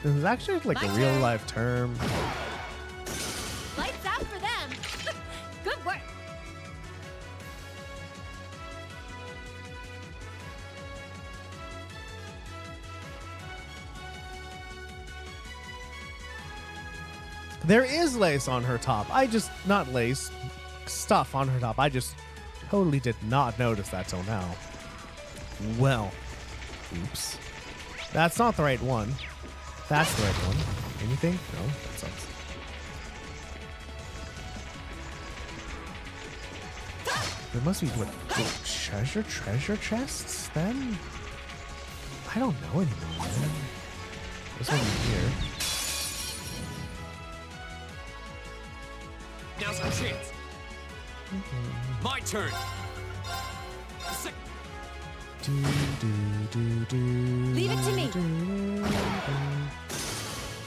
This is actually like My a real turn. life term. Lights out for them. Good work. There is lace on her top. Not lace, stuff on her top. I just totally did not notice that till now. Well, oops. That's not the right one. That's the right one. Anything? No, that sucks. There must be what treasure chests then? I don't know anymore, man. There's one here. Now's our chance. My turn. Sec- Leave it to me.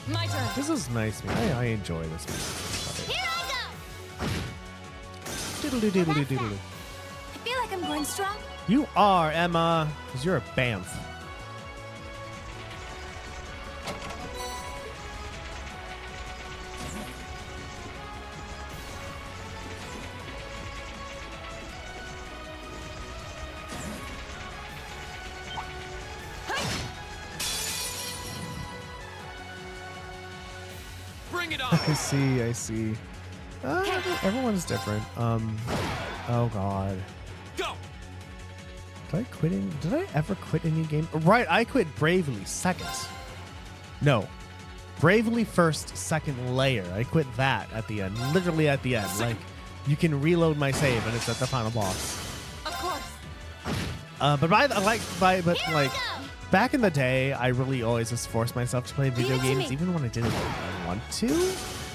My turn. This is nice. I enjoy this one. Here I go. Doodle-doo-doodle-doo-doodle. I feel like I'm going strong. You are, Emma, because you're a bamf. Bring it on. I see. Everyone's different. Oh god. Go. Did I ever quit any game? Right, I quit Bravely second. No. Bravely first, second layer. I quit that at the end. Literally at the end. Like, you can reload my save and it's at the final boss. Of course. But Here we go. back in the day, I really always just forced myself to play video it to games, me. even when I didn't want to.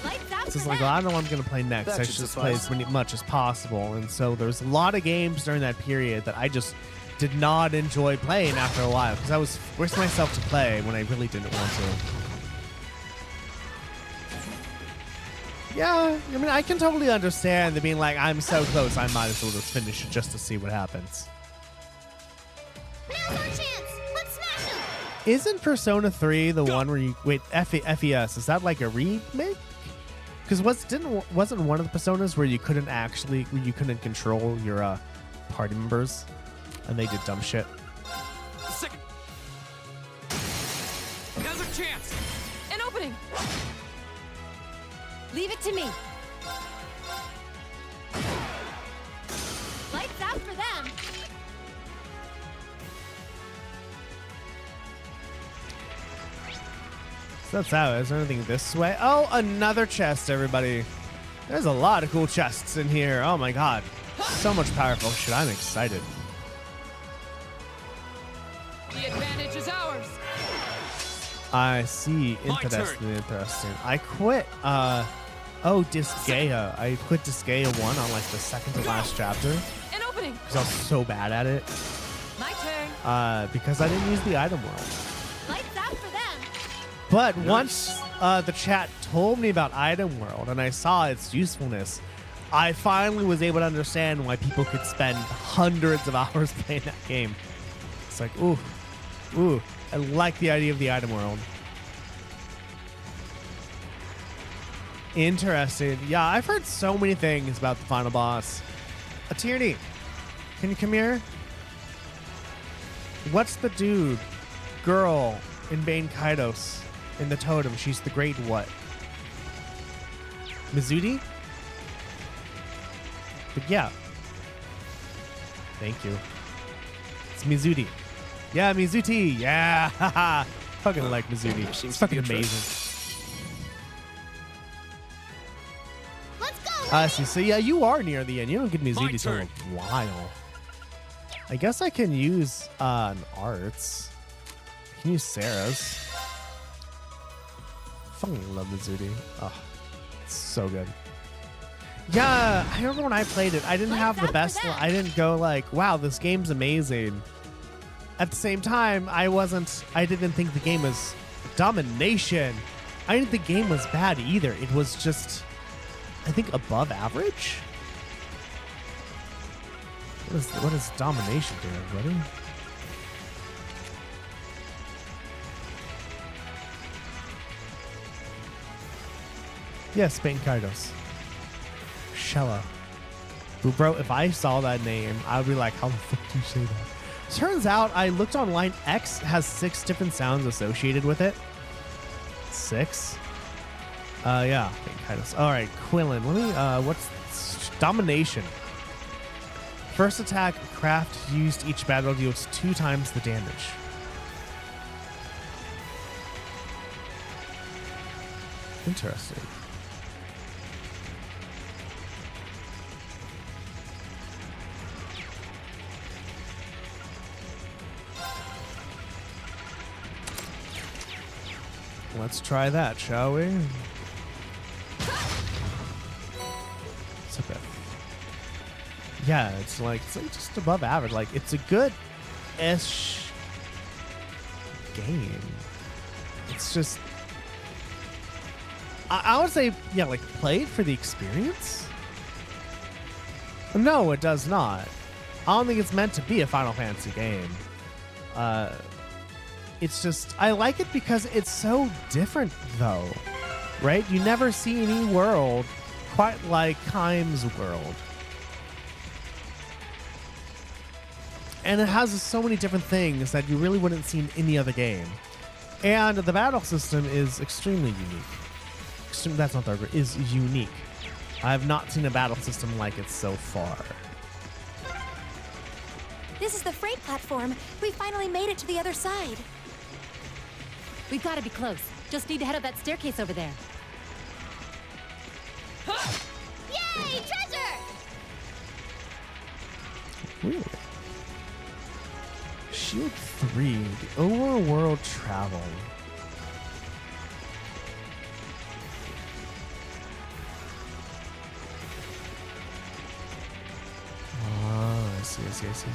Lights out It's for just like, them. well, I don't know what I'm going to play next. That I should should just play suffice. as much as possible. And so there's a lot of games during that period that I just did not enjoy playing after a while because I was forcing myself to play when I really didn't want to. Yeah, I mean, I can totally understand the being like, I'm so close, I might as well just finish it just to see what happens. Now's our chance. Let's smash him. Isn't Persona 3 the one where you wait FES? Is that like a remake? Because wasn't one of the Personas where you couldn't control your party members, and they did dumb shit? Second. Now's our chance. An opening. Leave it to me. Lights out for them. So that's out. Is there anything this way? Oh, another chest, everybody. There's a lot of cool chests in here. Oh my god. So much powerful shit. I'm excited. The advantage is ours. I see. My Interesting. I quit. Disgaea. I quit Disgaea 1 on like the second to last chapter An opening. because I was so bad at it. My turn. Because I didn't use the item world. Lights out for them. But once the chat told me about item world and I saw its usefulness, I finally was able to understand why people could spend hundreds of hours playing that game. It's like, ooh, I like the idea of the item world. Interesting. Yeah, I've heard so many things about the final boss. Tierney, can you come here? What's the dude, girl in Bane Kaidos in the totem? She's the great what? Mizuti? But yeah. Thank you. It's Mizuti. Yeah, Mizuti. Yeah. Haha. Fucking like Mizuti. Seems It's to be fucking a trick. amazing. Let's go. I see. So yeah, you are near the end. You don't get Mizuti till turn. a while. I guess I can use an arts. I can use Sarah's. Fucking love Mizuti. Oh, it's so good. Yeah, I remember when I played it, I didn't have the best. I didn't go like, wow, this game's amazing. At the same time, I didn't think the game was domination. I didn't think the game was bad either. It was just, I think, above average. What is domination doing, everybody? Yes, Bane Kaidos. Shella. Who, bro, if I saw that name, I'd be like, how the fuck do you say that? Turns out, I looked online, X has 6 different sounds associated with it. 6? Yeah, Bane Kaidos. Alright, Quillen. Let me, what's domination? First attack, craft used each battle deals 2 times the damage. Interesting. Let's try that, shall we? It's okay. Yeah, it's like just above average. Like, it's a good-ish game. It's just, I would say, yeah, like, play it for the experience. No, it does not. I don't think it's meant to be a Final Fantasy game. It's just, I like it because it's so different, though, right? You never see any world quite like Kaim's world. And it has so many different things that you really wouldn't see in any other game. And the battle system is extremely unique. That's not the word, is unique. I have not seen a battle system like it so far. This is the freight platform. We finally made it to the other side. We've got to be close. Just need to head up that staircase over there. Yay, treasure! Really? Shield 3, the overworld travel. Oh, I see.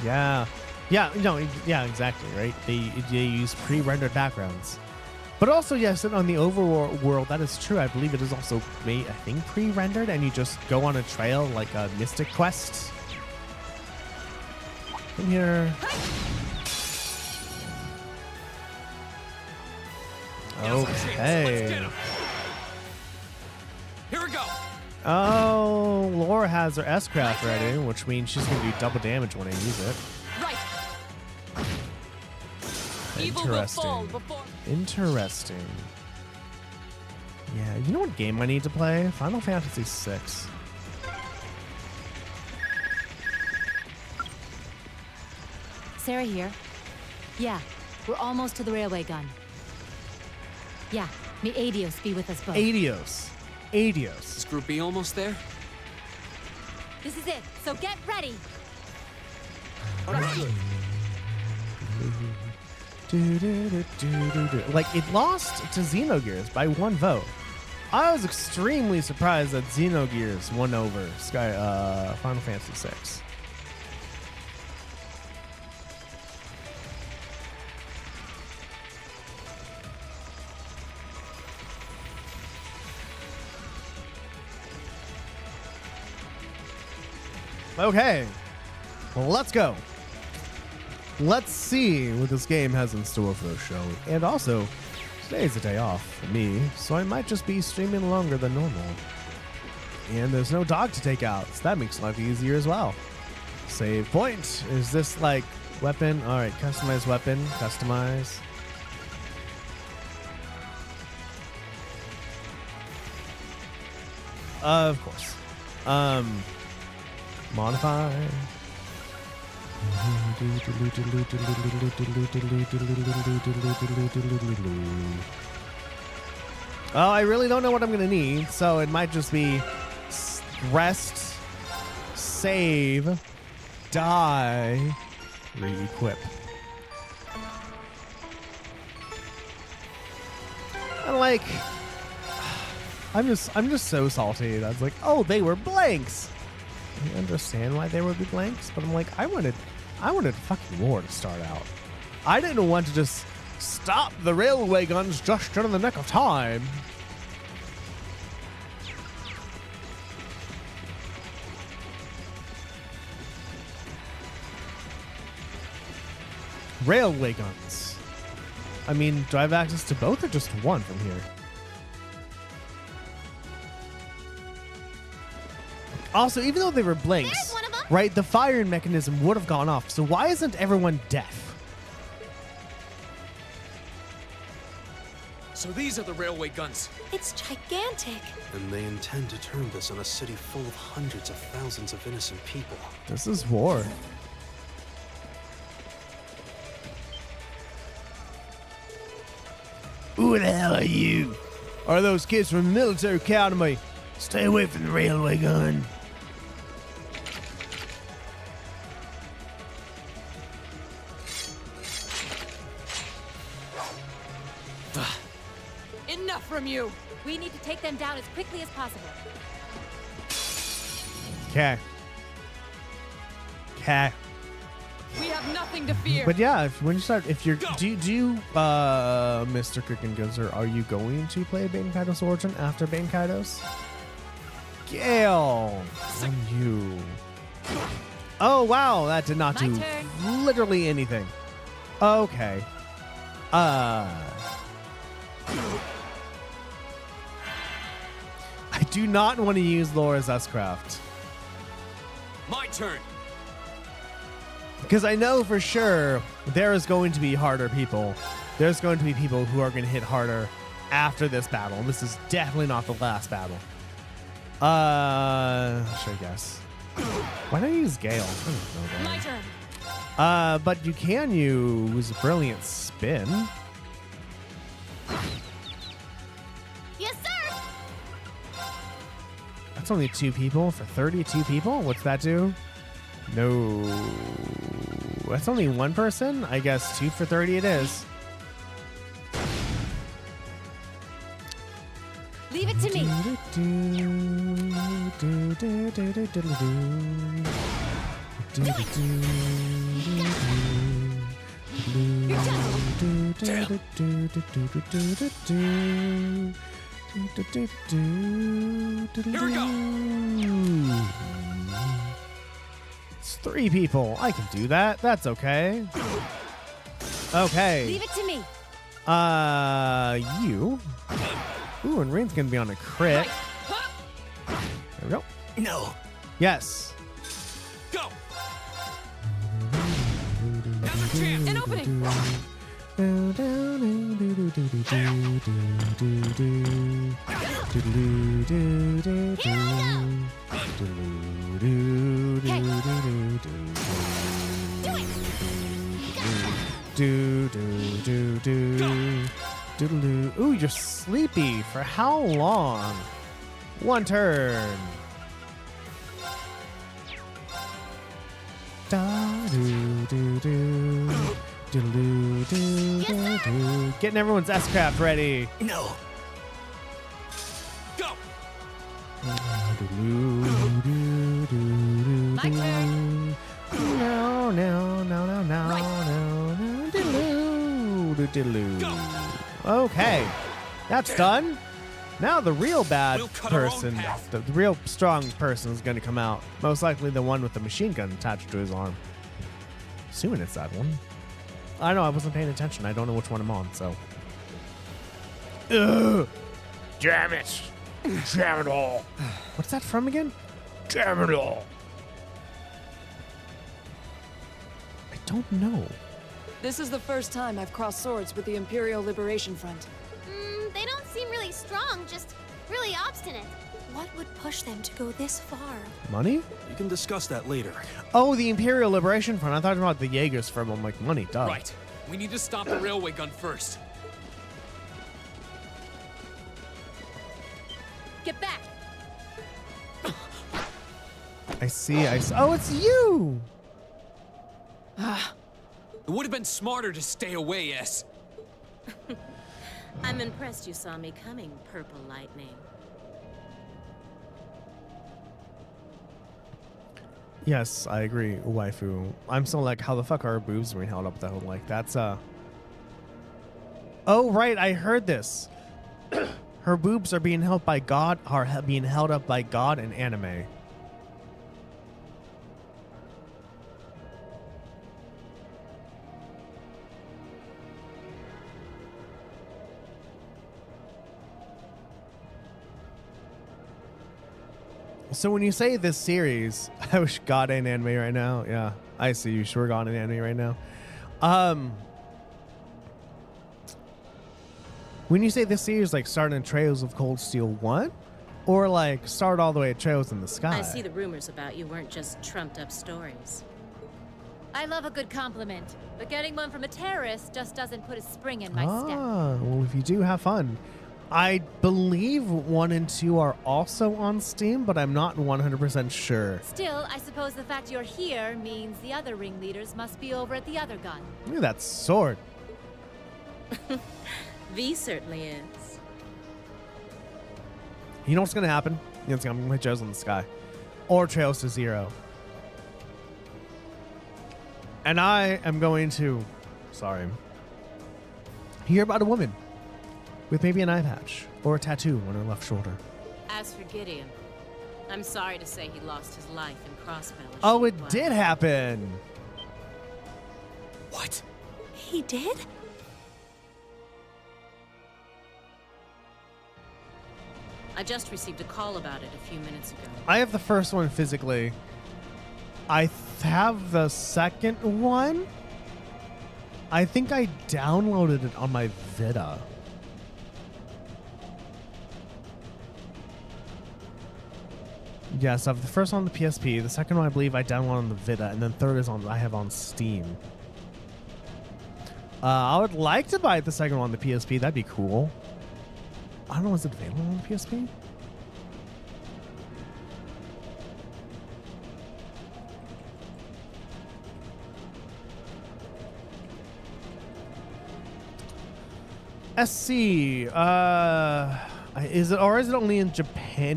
Yeah. Yeah, no, yeah, exactly, right? They use pre-rendered backgrounds. But also, yes, on the overworld, that is true. I believe it is also made, I think, pre-rendered, and you just go on a trail like a Mystic Quest. Come here. Okay. Here we go. Oh, Laura has her S-Craft ready, which means she's going to do double damage when I use it. Right. Evil will fall Interesting. before. Interesting. Yeah, you know what game I need to play? Final Fantasy VI. Sarah here. Yeah, we're almost to the railway gun. Yeah, may Adios be with us both. Adios. Is Group B almost there? This is it, so get ready. Like, it lost to Xenogears by 1 vote. I was extremely surprised that Xenogears won over Final Fantasy VI. Okay, well, let's go. Let's see what this game has in store for us, shall we? And also, today's a day off for me, so I might just be streaming longer than normal. And there's no dog to take out, so that makes life easier as well. Save point. Is this like weapon? All right, customize weapon. Customize. Of course. Modify. Oh, I really don't know what I'm gonna need, so it might just be rest, save, die, re-equip. And like, I'm just so salty. I was like, oh, they were blanks. I understand why they would be blanks, but I'm like, I wanted fucking war to start out. I didn't want to just stop the railway guns just in the nick of time. Railway guns. I mean, do I have access to both or just one from here? Also, even though they were blanks, There's one of them. right, the firing mechanism would have gone off. So why isn't everyone deaf? So these are the railway guns. It's gigantic. And they intend to turn this on a city full of hundreds of thousands of innocent people. This is war. Who the hell are you? Are those kids from the military academy? Stay away from the railway gun. Enough from you. We need to take them down as quickly as possible. Okay. Okay. We have nothing to fear. But yeah, if you're, do you, Mr. Kickengozer, are you going to play Bane Kaidos Origin after Bane Kaidos? Gale, on you. Oh wow, that did not My do turn. literally anything. Okay. I do not want to use Laura's S-Craft. My turn. Because I know for sure there is going to be harder people. There's going to be people who are going to hit harder after this battle. This is definitely not the last battle. Should I guess? Why don't you use Gale? I don't know My that. turn. But you can use Brilliant Spin. Yes, sir. That's only 2 people for 32 people. What's that do? No. that's only one person. I guess 2 for 30 it is. Leave it to me. Here we go. It's 3 people. I can do that. That's okay. Okay. Leave it to me. You. Ooh, and Rain's gonna be on a crit. There we go. No. Yes. Go. Now's our chance. An opening. Ooh, you're sleepy. For how long? 1 turn. Getting everyone's S-craft ready. No. Go. My turn. No, no, no, no, no, no, Go. Okay, that's done. Now the real bad We'll cut our own person, path. the real strong person is going to come out. Most likely the one with the machine gun attached to his arm. Assuming it's that one. I know, I wasn't paying attention. I don't know which one I'm on, so. Ugh. Damn it. Damn it all. What's that from again? Damn it all. I don't know. This is the first time I've crossed swords with the Imperial Liberation Front. They don't seem really strong, just really obstinate. What would push them to go this far? Money? We can discuss that later. Oh, the Imperial Liberation Front. I thought about the Jaegers from. I'm like, money, duh. Right. We need to stop the railway gun first. Get back. I see. Oh, it's you. It would have been smarter to stay away, S. I'm impressed you saw me coming, Purple Lightning. Yes, I agree, waifu. I'm still like, how the fuck are her boobs being held up though? Like, that's Oh, right, I heard this. Her boobs are being held by God, are being held up by God in anime. So when you say this series, I wish God in anime right now. Yeah, I see you. Sure, God in anime right now. When you say this series, like starting in Trails of Cold Steel 1, or like start all the way at Trails in the Sky. I see the rumors about you weren't just trumped up stories. I love a good compliment, but getting one from a terrorist just doesn't put a spring in my step. Well, if you do, have fun. I believe 1 and 2 are also on Steam, but I'm not 100% sure. Still, I suppose the fact you're here means the other ringleaders must be over at the other gun. Look at that sword. V certainly is. You know what's going to happen? You know, it's going to play Trails in the Sky. Or Trails to Zero. And I am going to, hear about a woman with maybe an eye patch or a tattoo on her left shoulder. As for Gideon, I'm sorry to say he lost his life in crossfellowship. Oh, it did happen. What? He did? I just received a call about it a few minutes ago. I have the first one physically. I have the second one. I think I downloaded it on my Vita. Yes, I have the first one on the PSP. The second one, I believe, I downloaded on the Vita, and then third is I have on Steam. I would like to buy the second one on the PSP. That'd be cool. I don't know, is it available on the PSP? SC. Is it only in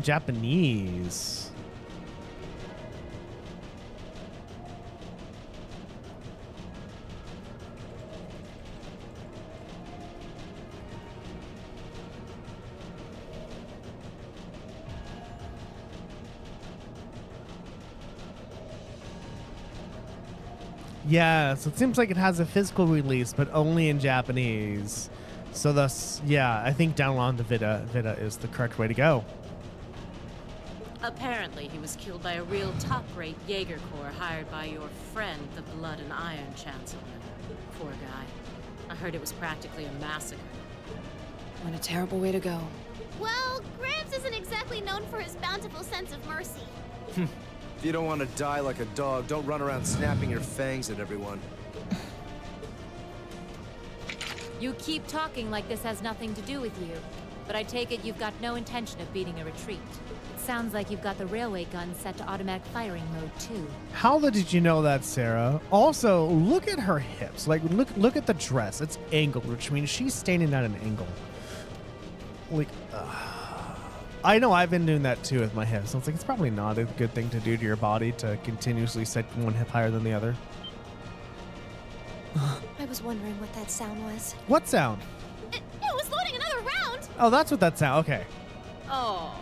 Japanese? Yeah, so it seems like it has a physical release, but only in Japanese. So thus, yeah, I think download the Vita is the correct way to go. Apparently, he was killed by a real top-rate Jaeger Corps hired by your friend, the Blood and Iron Chancellor. Poor guy. I heard it was practically a massacre. What a terrible way to go. Well, Gramps isn't exactly known for his bountiful sense of mercy. If you don't want to die like a dog, don't run around snapping your fangs at everyone. You keep talking like this has nothing to do with you, but I take it you've got no intention of beating a retreat. It sounds like you've got the railway gun set to automatic firing mode too. How did you know that, Sarah? Also, look at her hips. Like, look at the dress. It's angled, which means she's standing at an angle. Like, I know I've been doing that too with my hips. So it's like, it's probably not a good thing to do to your body to continuously set one hip higher than the other. I was wondering what that sound was. What sound? It was loading another round! Oh, that's what that sound. Okay. Oh,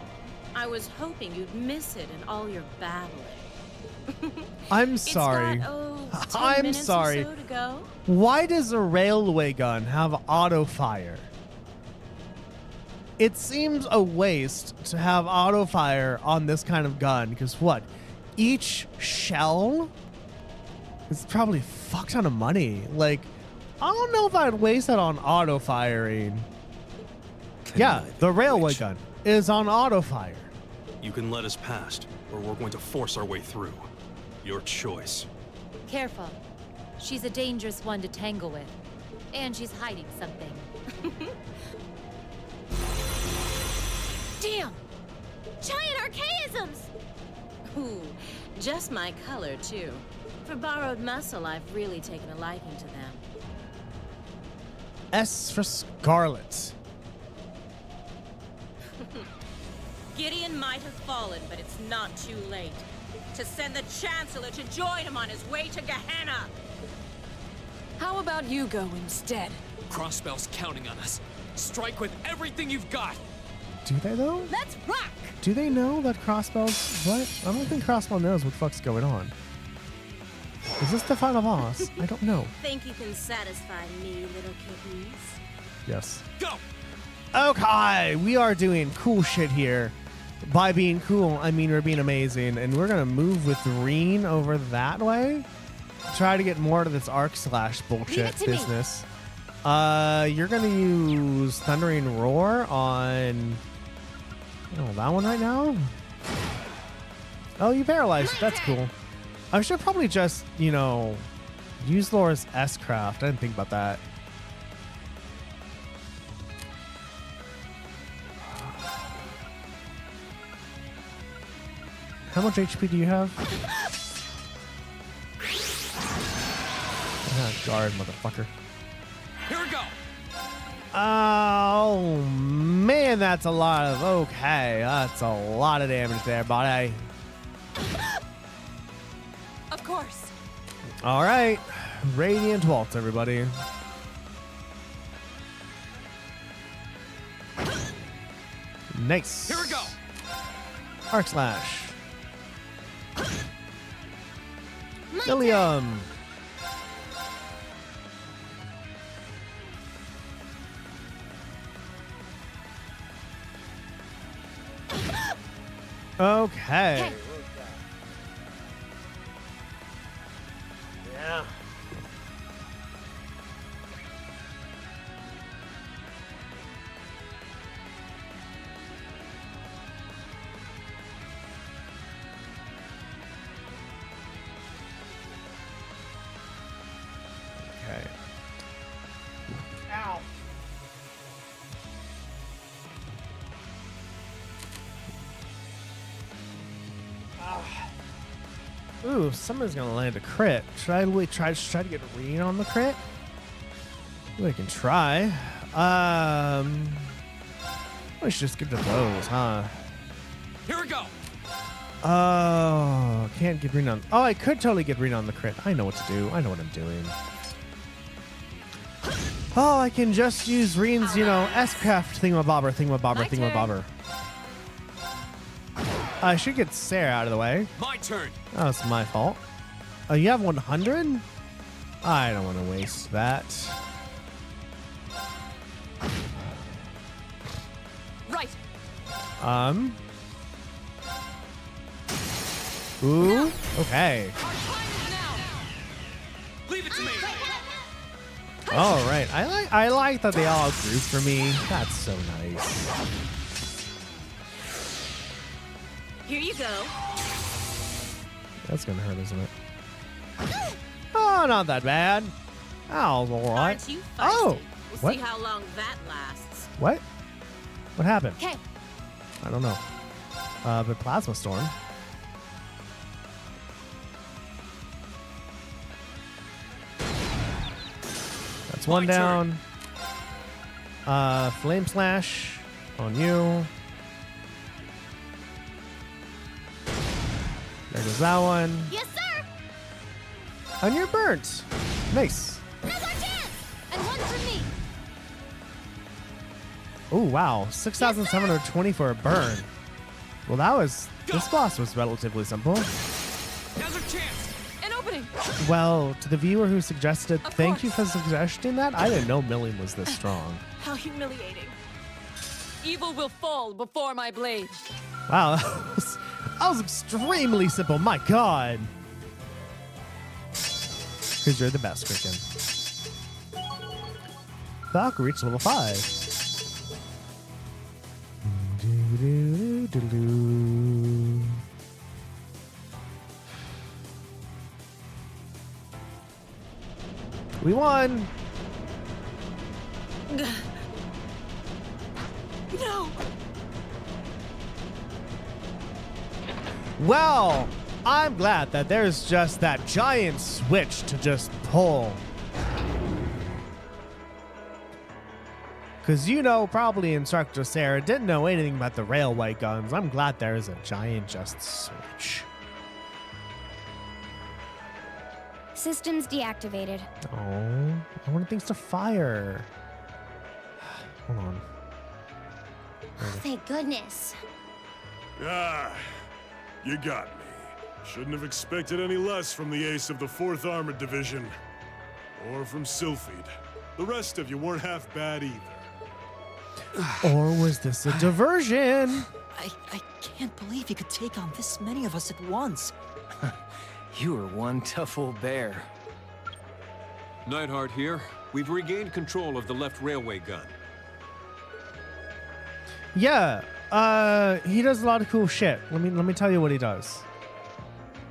I was hoping you'd miss it in all your babbling. I'm sorry. It's got, 10 I'm minutes sorry. Or so to go. Why does a railway gun have auto fire? It seems a waste to have auto fire on this kind of gun because what? Each shell is probably a fuck ton of money. Like, I don't know if I'd waste that on auto firing. Yeah, the railway gun is on auto fire. You can let us past, or we're going to force our way through. Your choice. Careful. She's a dangerous one to tangle with. And she's hiding something. Damn! Giant archaisms! Ooh, just my color, too. For borrowed muscle, I've really taken a liking to them. S for Scarlet. Gideon might have fallen, but it's not too late. To send the Chancellor to join him on his way to Gehenna! How about you go instead? Crossbell's counting on us. Strike with everything you've got. Do they though? Let's rock! Do they know that Crossbell's what? I don't think Crossbell knows what the fuck's going on. Is this the final boss? I don't know. Think you can satisfy me, little kittens? Yes. Go! Okay, we are doing cool shit here. By being cool, I mean we're being amazing. And we're going to move with Reen over that way. Try to get more to this arc slash bullshit business. You're going to use Thundering Roar on... Oh, that one right now? Oh, you paralyzed. That's cool. I should probably just, you know, use Laura's S-Craft. I didn't think about that. How much HP do you have? Ah, guard, motherfucker. Here we go. Oh, man, that's a lot of... Okay, that's a lot of damage there, buddy. Of course. All right. Radiant Waltz, everybody. Nice. Here we go. Arc Slash. Ilium. Okay. Yeah. Okay. Ow. Ooh, someone's gonna land a crit. Should I wait? Try to get a read on the crit? Ooh, I can try. We should just get to those, huh? Here we go. Oh, can't get green on. Oh, I could totally get green on the crit. I know what to do. I know what I'm doing. Oh, I can just use Reen's, S-craft thingamabobber. I should get Sarah out of the way. My turn. Oh, it's my fault. Oh, you have 100? I don't want to waste that. Right. Ooh. Okay. Our time is now. Leave it to me. All right. I like that they all group for me. That's so nice. Here you go. That's gonna hurt, isn't it? Oh, not that bad. Oh, all right. Aren't you feisty? Oh, We'll what? see how long that lasts. What? What happened? Okay. I don't know. The plasma storm. That's one My down. Flame slash on you. There goes that one. Yes, sir! And you're burnt. Nice. Now's our chance! And one for me! Oh, wow. 6,720 for a burn. Well, this boss was relatively simple. Now's our chance. An opening. Well, to the viewer who suggested, Of thank you for course. suggesting that. I didn't know Millie was this strong. How humiliating. Evil will fall before my blade. Wow, that was extremely simple. My God. Because you're the best, freaking. Valk reached level 5. We won. No. Well, I'm glad that there's just that giant switch to just pull. Because probably Instructor Sarah didn't know anything about the railway guns. I'm glad there is a giant just switch. Systems deactivated. Oh, I want things to fire. Hold on. Thank goodness. Ah, you got me. Shouldn't have expected any less from the ace of the 4th Armored Division. Or from Sylphid. The rest of you weren't half bad either. Or was this a diversion? I can't believe you could take on this many of us at once. You were one tough old bear. Neidhart here. We've regained control of the left railway gun. Yeah, he does a lot of cool shit. Let me tell you what he does.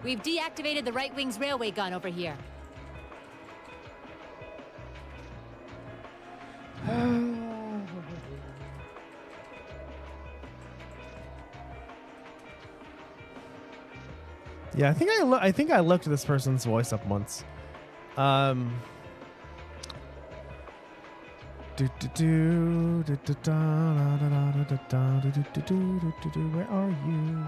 We've deactivated the right wing's railway gun over here. Yeah, I think I looked this person's voice up once. Where are you?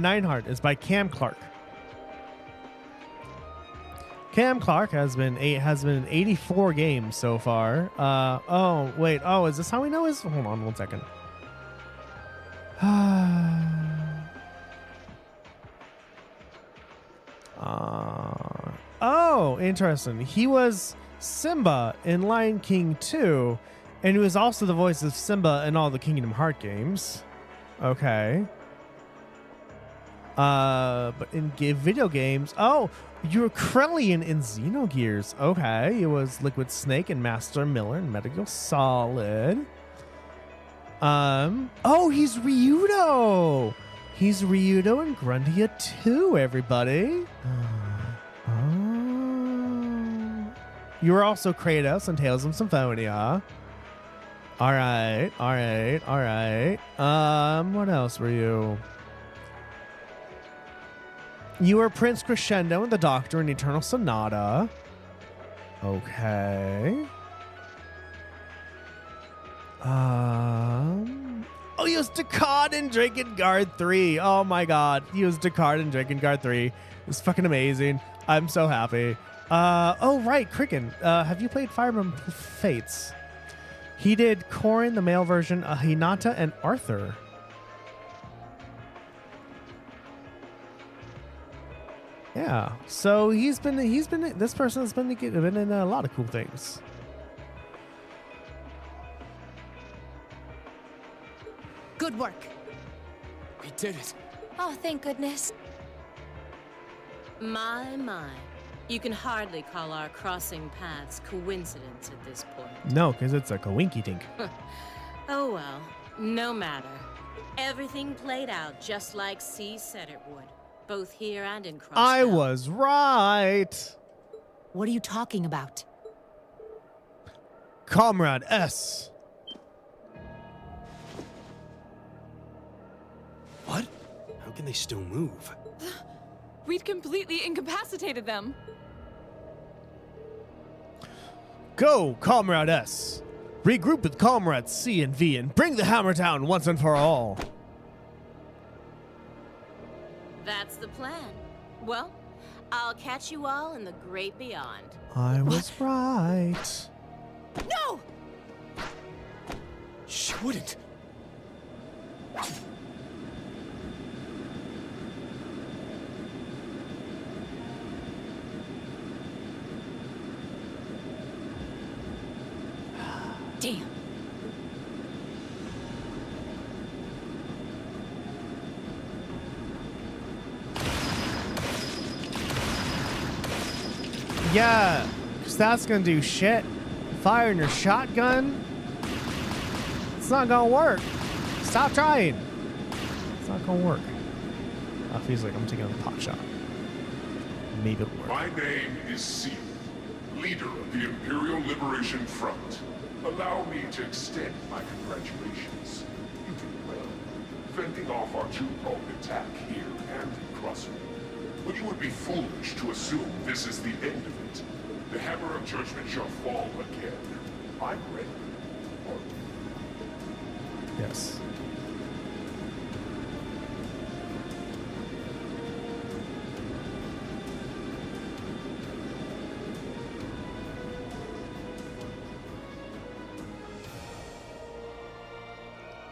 Neidhart is by Cam Clark. Cam Clark has been in 84 games so far. Oh wait, is this how we know his? Hold on 1 second. Oh, interesting. He was Simba in Lion King 2, and he was also the voice of Simba in all the Kingdom Hearts games. Okay. But in video games, you're Krellian in Xenogears. Okay, he was Liquid Snake and Master Miller in Metal Gear Solid. He's Ryudo. He's Ryudo in Grundia 2, everybody. You were also Kratos in Tales of Symphonia. All right. What else were you? You were Prince Crescendo and the Doctor in Eternal Sonata. Okay. Oh, he was Descartes in Drakengard 3. Oh my god. He was Descartes in Drakengard 3. It's fucking amazing. I'm so happy. Oh, right. Kricken. Have you played Fire Emblem Fates? He did Corrin, the male version, Hinata, and Arthur. Yeah. So this person has been in a lot of cool things. Good work. We did it. Oh, thank goodness. My, my. You can hardly call our crossing paths coincidence at this point. No, because it's a coinky dink. Oh well, no matter. Everything played out just like C said it would, both here and in Crossbell. I was right. What are you talking about? Comrade S. What? How can they still move? We'd completely incapacitated them. Go, Comrade S. Regroup with Comrades C and V and bring the hammer down once and for all. That's the plan. Well, I'll catch you all in the great beyond. I was right. No! She wouldn't. Damn. Yeah, because that's going to do shit. Firing your shotgun? It's not going to work. Stop trying. It's not going to work. Feels like I'm taking a pot shot. Maybe it'll work. My name is Seal, leader of the Imperial Liberation Front. Allow me to extend my congratulations. You did well, fending off our two-pronged attack here and in Crossbell. But you would be foolish to assume this is the end of it. The Hammer of Judgment shall fall again. I'm ready. Yes.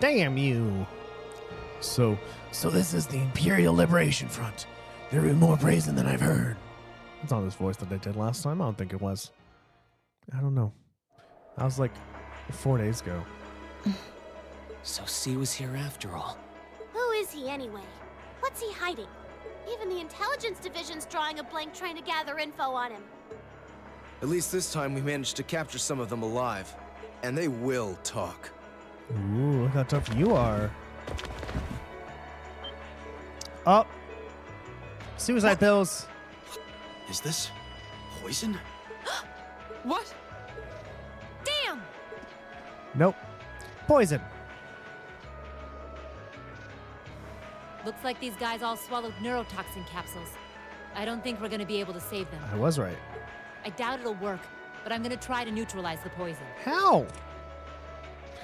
Damn you. So this is the Imperial Liberation Front. They're even more brazen than I've heard. It's not his voice that I did last time. I don't think it was. I don't know. That was like 4 days ago. So C was here after all. Who is he anyway? What's he hiding? Even the intelligence division's drawing a blank trying to gather info on him. At least this time we managed to capture some of them alive. And they will talk. Ooh, look how tough you are. Oh. Suicide pills. Is this poison? What? Damn! Nope. Poison. Looks like these guys all swallowed neurotoxin capsules. I don't think we're gonna be able to save them. I was right. I doubt it'll work, but I'm gonna try to neutralize the poison. How?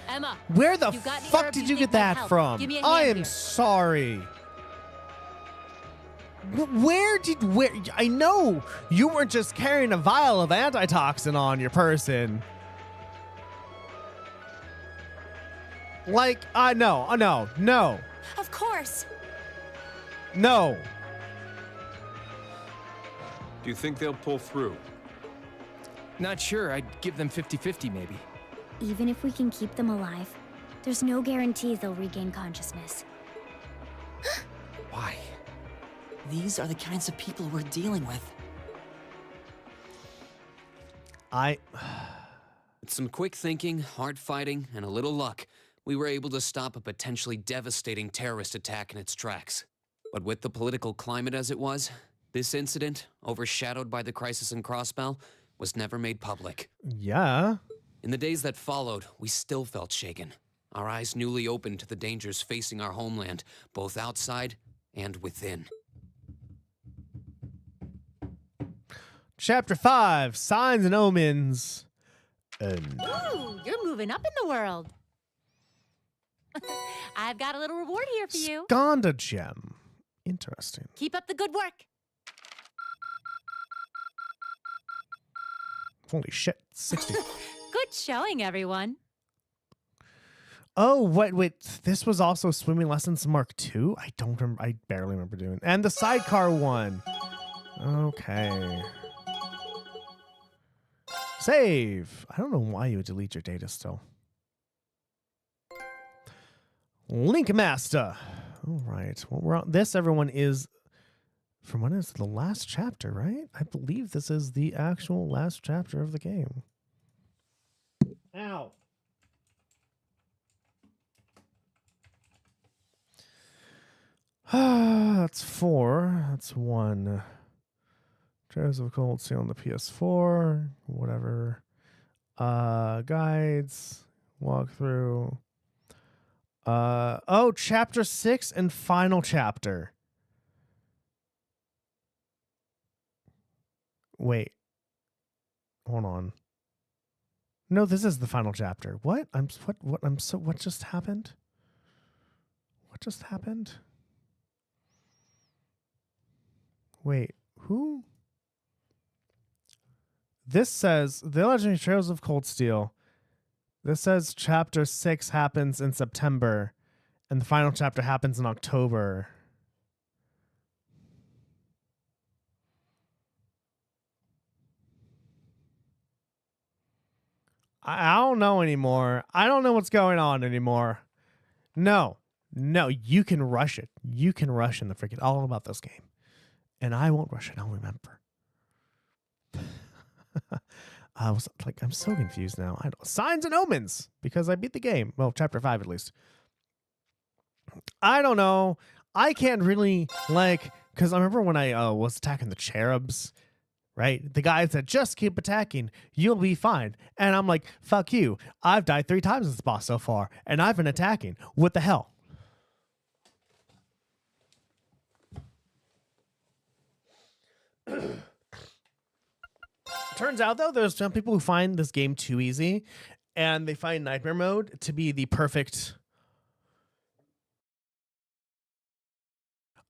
Emma, Where the you got any fuck herbs did you you think get might that help? from? Give me a I hand am here. sorry. Where? I know you weren't just carrying a vial of antitoxin on your person. Like, no. Of course. No. Do you think they'll pull through? Not sure. I'd give them 50-50 maybe. Even if we can keep them alive, there's no guarantee they'll regain consciousness. Why? These are the kinds of people we're dealing with. With some quick thinking, hard fighting, and a little luck, we were able to stop a potentially devastating terrorist attack in its tracks. But with the political climate as it was, this incident, overshadowed by the crisis in Crossbell, was never made public. Yeah. In the days that followed, we still felt shaken, our eyes newly opened to the dangers facing our homeland, both outside and within. Chapter 5, Signs and Omens. And Ooh, you're moving up in the world. I've got a little reward here for you. Skanda Gem. Interesting. Keep up the good work. Holy shit, 60. Good showing, everyone. Oh, wait. This was also swimming lessons Mark II? I don't remember. I barely remember doing. And the sidecar one. Okay. Save. I don't know why you would delete your data still. Link Master. All right. Well, we're on this. Everyone is from when is the last chapter, right? I believe this is the actual last chapter of the game. Ow. That's 4. That's 1. Trails of Cold Steel on the PS4. Whatever. Guides. Walkthrough. Oh, chapter 6 and final chapter. Wait. Hold on. No, this is the final chapter. What? What just happened? What just happened? Wait, who? This says The Legendary Trails of Cold Steel. This says chapter 6 happens in September and the final chapter happens in October. I don't know anymore. I don't know what's going on anymore. No, you can rush it. You can rush in the freaking all about this game. And I won't rush it. I'll remember. I was like, I'm so confused now. I don't, Signs and Omens, because I beat the game. Well, chapter 5 at least. I don't know. I can't really, because I remember when I was attacking the cherubs, right? The guy said, just keep attacking. You'll be fine. And I'm like, fuck you. I've died 3 times as this boss so far, and I've been attacking. What the hell? Turns out, though, there's some people who find this game too easy, and they find Nightmare Mode to be the perfect...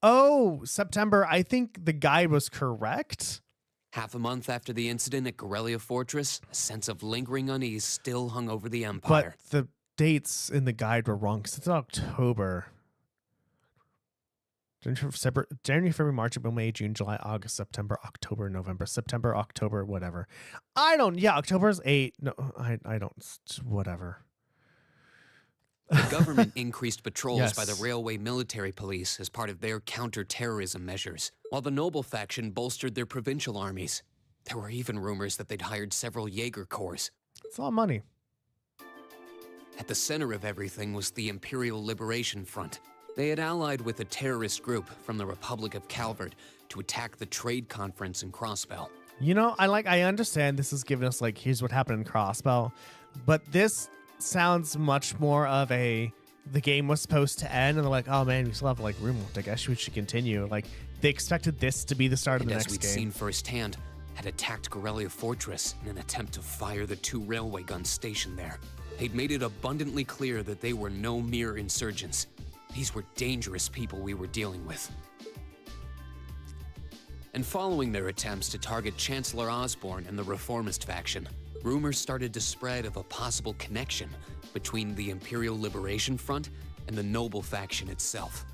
Oh, September. I think the guide was correct. Half a month after the incident at Corellia Fortress, a sense of lingering unease still hung over the Empire. But the dates in the guide were wrong, because it's October. January, February, March, April, May, June, July, August, September, October, November, September, October, whatever. October's 8. No, I don't, whatever. The government increased patrols Yes. by the Railway Military Police as part of their counter-terrorism measures, while the Noble faction bolstered their provincial armies. There were even rumors that they'd hired several Jaeger Corps. It's a lot of money. At the center of everything was the Imperial Liberation Front. They had allied with a terrorist group from the Republic of Calvert to attack the trade conference in Crossbell. You know, I understand this is giving us, here's what happened in Crossbell, but this sounds much more of the game was supposed to end, and they're like, oh man, we still have, room left. I guess we should continue. They expected this to be the start of the And as next we'd game. seen firsthand, had attacked Corellia Fortress in an attempt to fire the 2 railway guns stationed there. They'd made it abundantly clear that they were no mere insurgents. These were dangerous people we were dealing with. And following their attempts to target Chancellor Osborne and the Reformist faction, rumors started to spread of a possible connection between the Imperial Liberation Front and the Noble faction itself.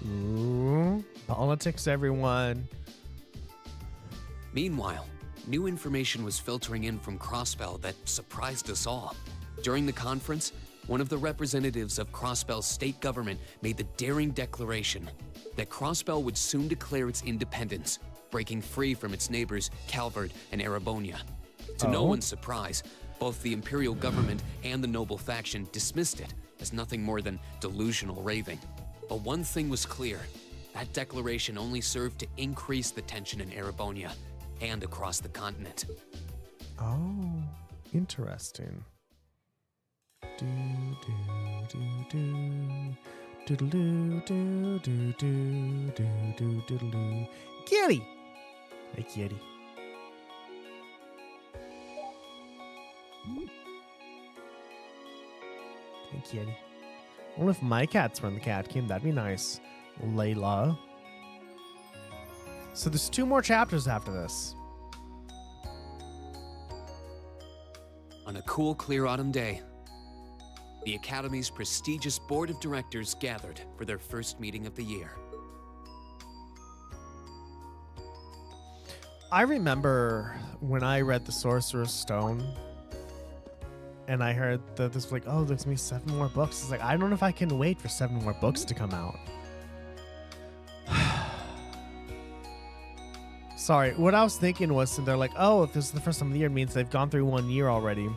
Ooh, politics, everyone. Meanwhile, new information was filtering in from Crossbell that surprised us all. During the conference, one of the representatives of Crossbell's state government made the daring declaration that Crossbell would soon declare its independence, breaking free from its neighbors Calvert and Erebonia. To no one's surprise, both the Imperial government and the Noble faction dismissed it as nothing more than delusional raving. But one thing was clear: that declaration only served to increase the tension in Erebonia and across the continent. Oh, interesting. Do do do do do do do do do do do do. Kitty, hey kitty. Hey, kitty. I wonder if my cats run the cat game. That'd be nice. Layla. So there's 2 more chapters after this. On a cool, clear autumn day, the Academy's prestigious board of directors gathered for their first meeting of the year. I remember when I read The Sorcerer's Stone and I heard that this was like, oh, there's gonna be 7 more books. It's like, I don't know if I can wait for 7 more books to come out. Sorry, what I was thinking was, they're like, oh, if this is the first time of the year, it means they've gone through 1 year already.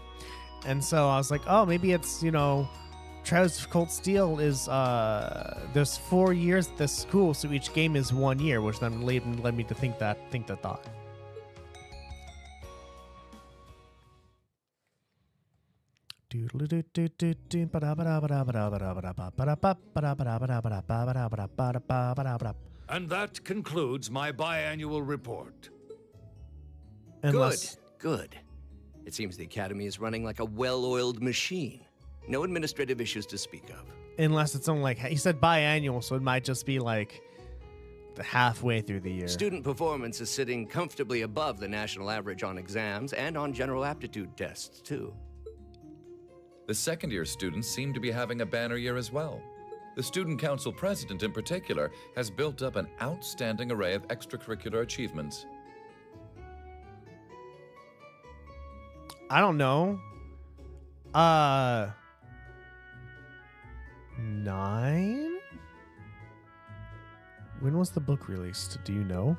And so I was like, oh, maybe it's, Trials of Cold Steel is, there's 4 years at this school, so each game is 1 year, which then led me to think that thought. And that concludes my biannual report. Good. It seems the Academy is running like a well-oiled machine. No administrative issues to speak of. Unless it's only like, he said biannual, so it might just be like halfway through the year. Student performance is sitting comfortably above the national average on exams and on general aptitude tests, too. The second-year students seem to be having a banner year as well. The Student Council president, in particular, has built up an outstanding array of extracurricular achievements. I don't know. 9? When was the book released? Do you know?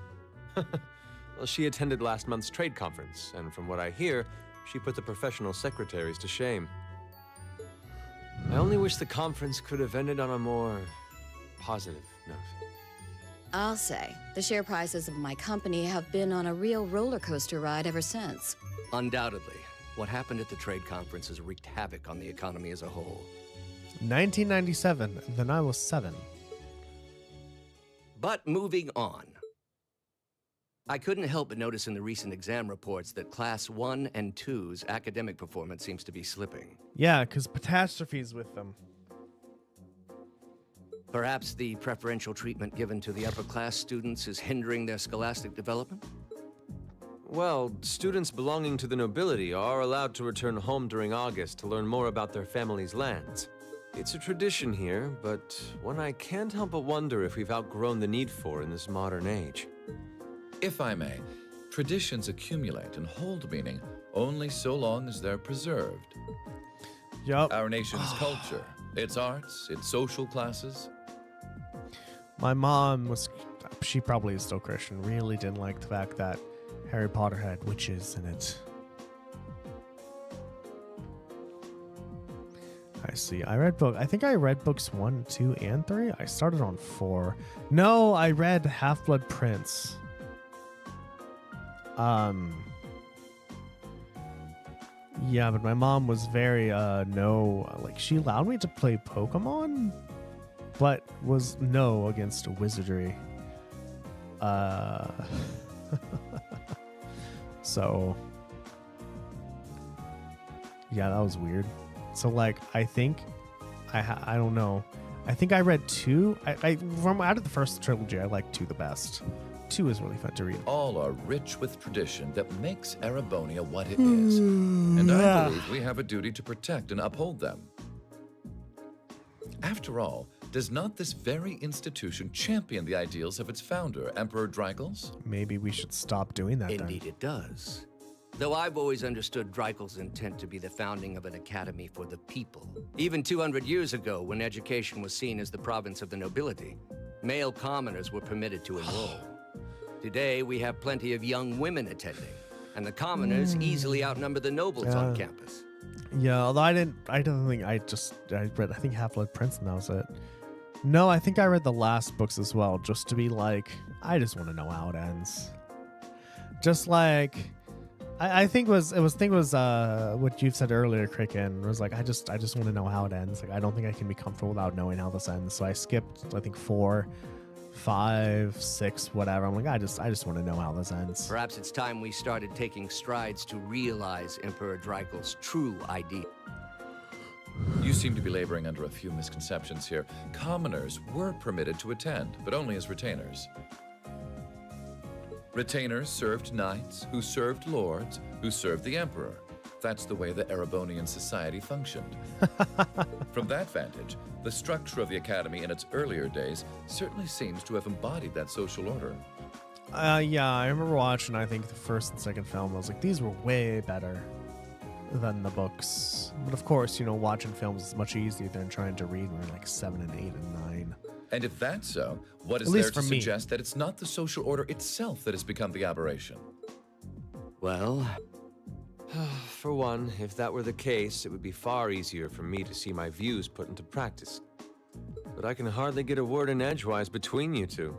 Well, she attended last month's trade conference, and from what I hear, she put the professional secretaries to shame. I only wish the conference could have ended on a more positive note. I'll say, the share prices of my company have been on a real roller coaster ride ever since. Undoubtedly. What happened at the trade conference has wreaked havoc on the economy as a whole. 1997, then I was 7. But moving on. I couldn't help but notice in the recent exam reports that Class 1 and 2's academic performance seems to be slipping. Yeah, because Catastrophe's with them. Perhaps the preferential treatment given to the upper-class students is hindering their scholastic development? Well, students belonging to the nobility are allowed to return home during August to learn more about their family's lands. It's a tradition here, but one I can't help but wonder if we've outgrown the need for in this modern age. If I may, traditions accumulate and hold meaning only so long as they're preserved. Yup. Our nation's culture, its arts, its social classes. My mom was, she probably is still Christian, really didn't like the fact that Harry Potter had witches in it. I see. I think I read books 1, 2, and 3. I started on 4. No, I read Half-Blood Prince. Yeah, but my mom was very, like, she allowed me to play Pokemon, but was no against wizardry. So, yeah, that was weird. So, like, I think, I don't know. I think I read 2. From out of the first trilogy, I like 2 the best. 2 is really fun to read. All are rich with tradition that makes Erebonia what it is. And I believe we have a duty to protect and uphold them. After all, does not this very institution champion the ideals of its founder, Emperor Drycles? Maybe we should stop doing that. Indeed it does. Though I've always understood Drycles' intent to be the founding of an academy for the people. Even 200 years ago, when education was seen as the province of the nobility, male commoners were permitted to enroll. Today, we have plenty of young women attending, and the commoners easily outnumber the nobles on campus. Yeah, although I don't think I read, I think Half-Blood Prince and that was it. No, I think I read the last books as well, just to be like, I just want to know how it ends. Just like, I think was what you've said earlier, Cricken, was like, I just want to know how it ends. Like, I don't think I can be comfortable without knowing how this ends. So I skipped, I think, 4, 5, 6, whatever. I'm like, I just want to know how this ends. Perhaps it's time we started taking strides to realize Emperor Dreikel's true ID. You seem to be laboring under a few misconceptions here. Commoners were permitted to attend, but only as retainers. Retainers served knights, who served lords, who served the emperor. That's the way the Erebonian society functioned. From that vantage, the structure of the academy in its earlier days certainly seems to have embodied that social order. Yeah, I remember watching, I think, the first and second film. I was like, these were way better than the books. But of course, you know, watching films is much easier than trying to read when you're like 7 and 8 and 9. And if that's so, what is At there least to for me. suggest that it's not the social order itself that has become the aberration? Well, for one, if that were the case, it would be far easier for me to see my views put into practice. But I can hardly get a word in edgewise between you two.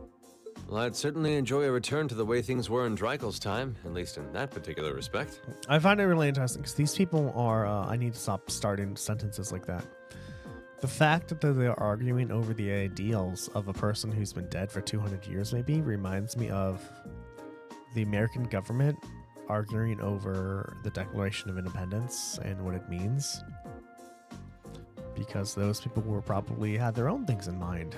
Well, I'd certainly enjoy a return to the way things were in Dreikel's time, at least in that particular respect. I find it really interesting because these people are, I need to stop starting sentences like that. The fact that they're arguing over the ideals of a person who's been dead for 200 years maybe reminds me of the American government arguing over the Declaration of Independence and what it means. Because those people were probably had their own things in mind.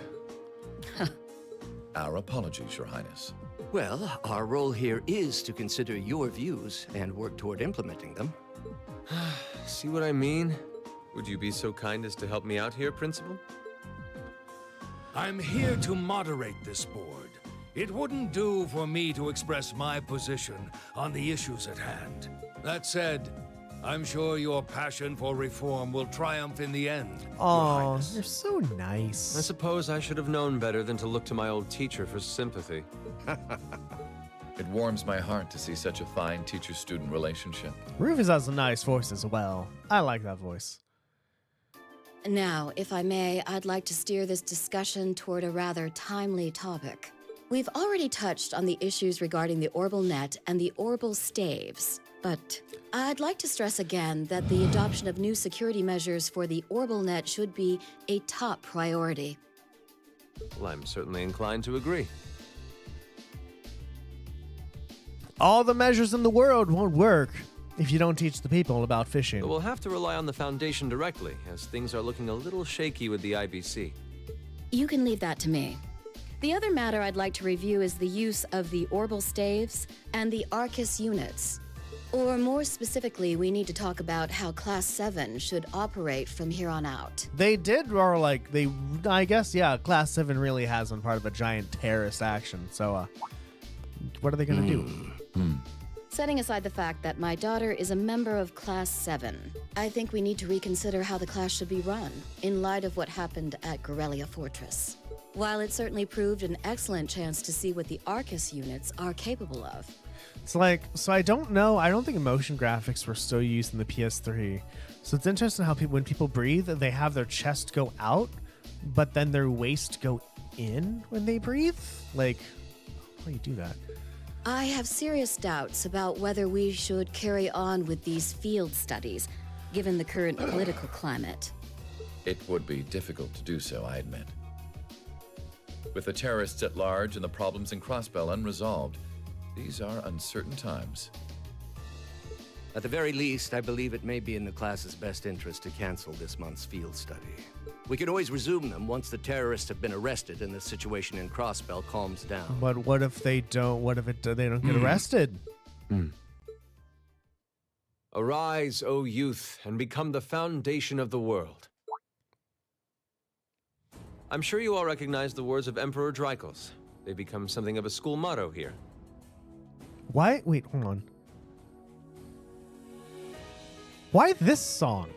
Our apologies, Your Highness. well, our role here is to consider your views and work toward implementing them. See what I mean? Would you be so kind as to help me out here, Principal? I'm here to moderate this board. It wouldn't do for me to express my position on the issues at hand. That said, I'm sure your passion for reform will triumph in the end. Oh, you're so nice. I suppose I should have known better than to look to my old teacher for sympathy. It warms my heart to see such a fine teacher-student relationship. Rufus has a nice voice as well. I like that voice. Now, if I may, I'd like to steer this discussion toward a rather timely topic. We've already touched on the issues regarding the Orbital Net and the Orbital Staves, but I'd like to stress again that the adoption of new security measures for the Orbital Net should be a top priority. Well, I'm certainly inclined to agree. All the measures in the world won't work if you don't teach the people about phishing. But we'll have to rely on the Foundation directly, as things are looking a little shaky with the IBC. You can leave that to me. The other matter I'd like to review is the use of the Orbital Staves and the Arcus units. Or more specifically, we need to talk about how Class 7 should operate from here on out. They did, or like, I guess, yeah, Class 7 really has been part of a giant terrorist action, so, what are they gonna do? Setting aside the fact that my daughter is a member of Class 7, I think we need to reconsider how the class should be run, in light of what happened at Guerrilla Fortress. While it certainly proved an excellent chance to see what the Arcus units are capable of. It's like, so I don't know, I don't think motion graphics were still used in the PS3. So it's interesting how when people breathe, they have their chest go out, but then their waist go in when they breathe? Like, how do you do that? I have serious doubts about whether we should carry on with these field studies, given the current political climate. It would be difficult to do so, I admit. With the terrorists at large and the problems in Crossbell unresolved, these are uncertain times. At the very least, I believe it may be in the class's best interest to cancel this month's field study. We could always resume them once the terrorists have been arrested and the situation in Crossbell calms down. But what if they don't? What if they don't get arrested? Arise, O youth, and become the foundation of the world. I'm sure you all recognize the words of Emperor Dreikel's. They become something of a school motto here. Why? Wait, hold on. Why this song?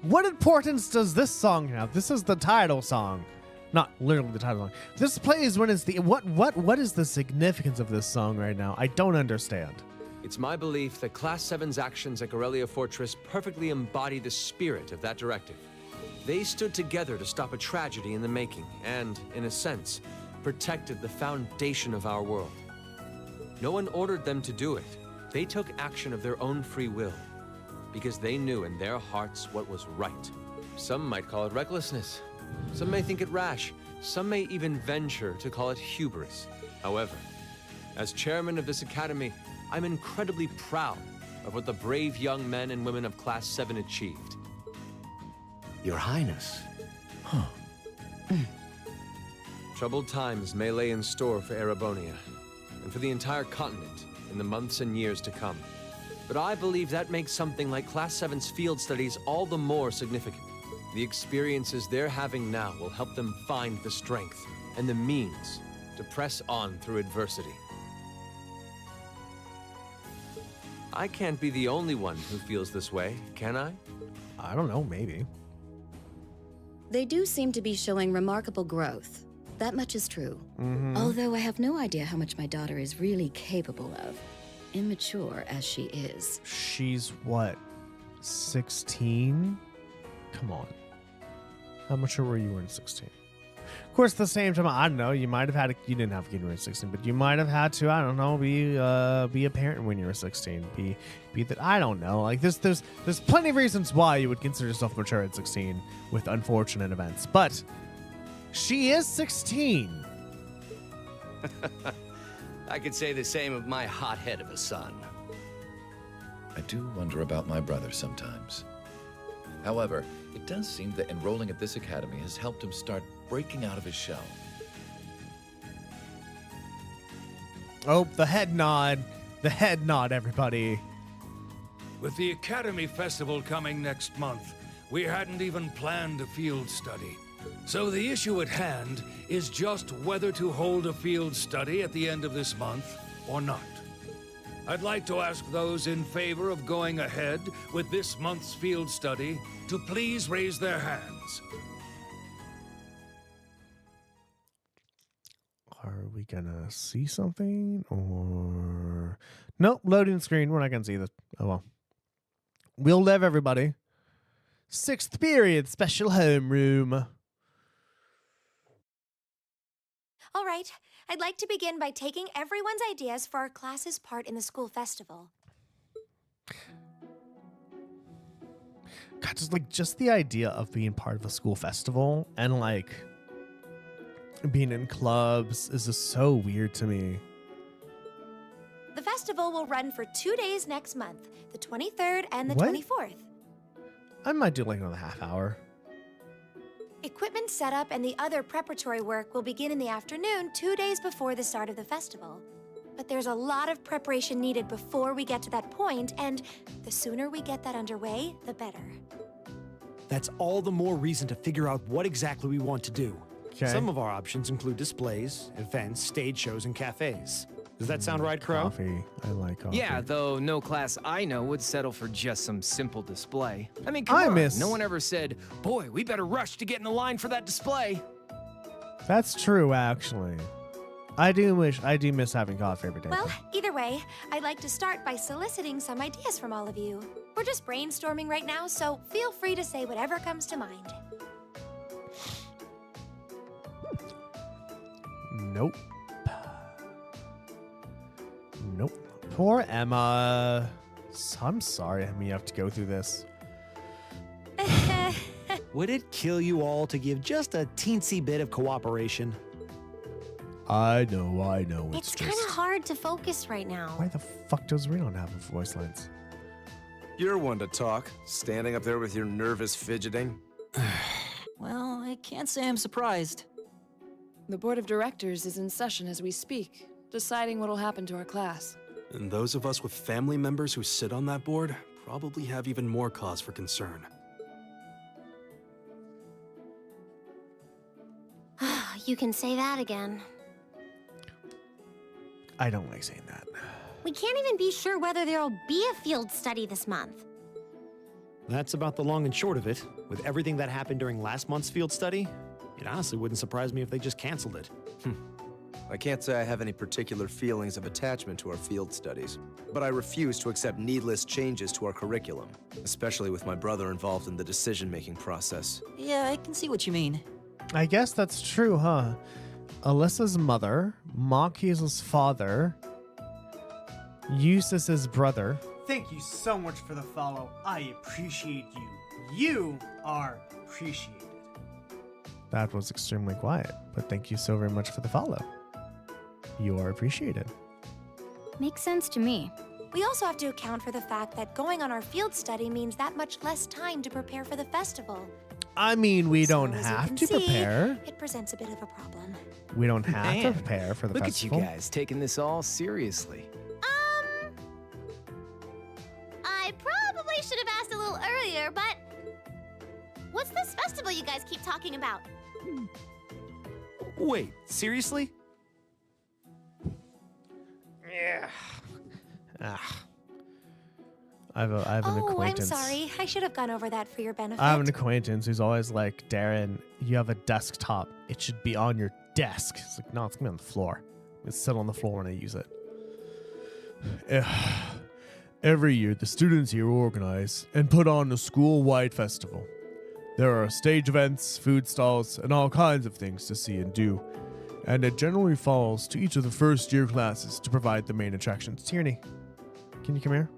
What importance does this song have? This is the title song. Not literally the title song. This plays when it's the... What is the significance of this song right now? I don't understand. It's my belief that Class 7's actions at Guerrilla Fortress perfectly embody the spirit of that directive. They stood together to stop a tragedy in the making and, in a sense, protected the foundation of our world. No one ordered them to do it. They took action of their own free will, because they knew in their hearts what was right. Some might call it recklessness. Some may think it rash. Some may even venture to call it hubris. However, as chairman of this academy, I'm incredibly proud of what the brave young men and women of Class 7 achieved. Your Highness. Huh. Troubled times may lay in store for Erebonia, and for the entire continent in the months and years to come. But I believe that makes something like Class 7's field studies all the more significant. The experiences they're having now will help them find the strength and the means to press on through adversity. I can't be the only one who feels this way, can I? I don't know, maybe. They do seem to be showing remarkable growth. That much is true. Although I have no idea how much my daughter is really capable of, immature as she is. She's what, 16? Come on. How mature were you when 16? Of course, at the same time, I don't know, you might have had you didn't have a kid when you were 16, but you might have had to, I don't know, be a parent when you were 16. Be that, I don't know. Like there's plenty of reasons why you would consider yourself mature at 16 with unfortunate events. But she is 16. I could say the same of my hothead of a son. I do wonder about my brother sometimes. However, it does seem that enrolling at this academy has helped him start breaking out of his shell. Oh, the head nod. The head nod, everybody. With the Academy Festival coming next month, we hadn't even planned a field study. So the issue at hand is just whether to hold a field study at the end of this month or not. I'd like to ask those in favor of going ahead with this month's field study to please raise their hands. Are we gonna see something or nope, loading screen. We're not gonna see this. Oh well. We'll live, everybody. 6th period special homeroom. All right, I'd like to begin by taking everyone's ideas for our class's part in the school festival. God, just the idea of being part of a school festival and like being in clubs is just so weird to me. The festival will run for 2 days next month, the 23rd and the What? 24th. I might do like another half hour. Equipment setup and the other preparatory work will begin in the afternoon 2 days before the start of the festival. But there's a lot of preparation needed before we get to that point, and the sooner we get that underway, the better. That's all the more reason to figure out what exactly we want to do. Okay. Some of our options include displays, events, stage shows, and cafes. Does that sound right, Crow? Coffee. I like coffee. Yeah, though no class I know would settle for just some simple display. I mean, come I on. miss- No one ever said, boy, we better rush to get in the line for that display. That's true, actually. I do miss having coffee every day. Well, either way, I'd like to start by soliciting some ideas from all of you. We're just brainstorming right now, so feel free to say whatever comes to mind. Nope. Nope. Poor Emma. I'm sorry, Emma, you have to go through this. Would it kill you all to give just a teensy bit of cooperation? I know. It's kind of hard to focus right now. Why the fuck does Rinon have voice lines? You're one to talk, standing up there with your nervous fidgeting. Well, I can't say I'm surprised. The board of directors is in session as we speak, deciding what'll happen to our class. And those of us with family members who sit on that board probably have even more cause for concern. You can say that again. I don't like saying that. We can't even be sure whether there'll be a field study this month. That's about the long and short of it. With everything that happened during last month's field study, it honestly wouldn't surprise me if they just canceled it. I can't say I have any particular feelings of attachment to our field studies, but I refuse to accept needless changes to our curriculum, especially with my brother involved in the decision-making process. Yeah, I can see what you mean. I guess that's true, huh? Alyssa's mother, Marquise's father, Eustace's brother. Thank you so much for the follow. I appreciate you. You are appreciated. That was extremely quiet, but thank you so very much for the follow. You are appreciated. Makes sense to me. We also have to account for the fact that going on our field study means that much less time to prepare for the festival. I mean, we don't As you have can to see, prepare. It presents a bit of a problem. We don't have to Man, prepare for the look festival. at you guys taking this all seriously. I probably should have asked a little earlier, but what's this festival you guys keep talking about? Wait, seriously? Yeah. I have an Oh, I'm acquaintance. sorry. I should have gone over that for your benefit. I have an acquaintance who's always like, Darren, you have a desktop. It should be on your desk. It's like, no, it's gonna be on the floor. It's sit on the floor when I use it. Every year, the students here organize and put on a school-wide festival. There are stage events, food stalls, and all kinds of things to see and do. And it generally falls to each of the first-year classes to provide the main attractions. Tierney, can you come here?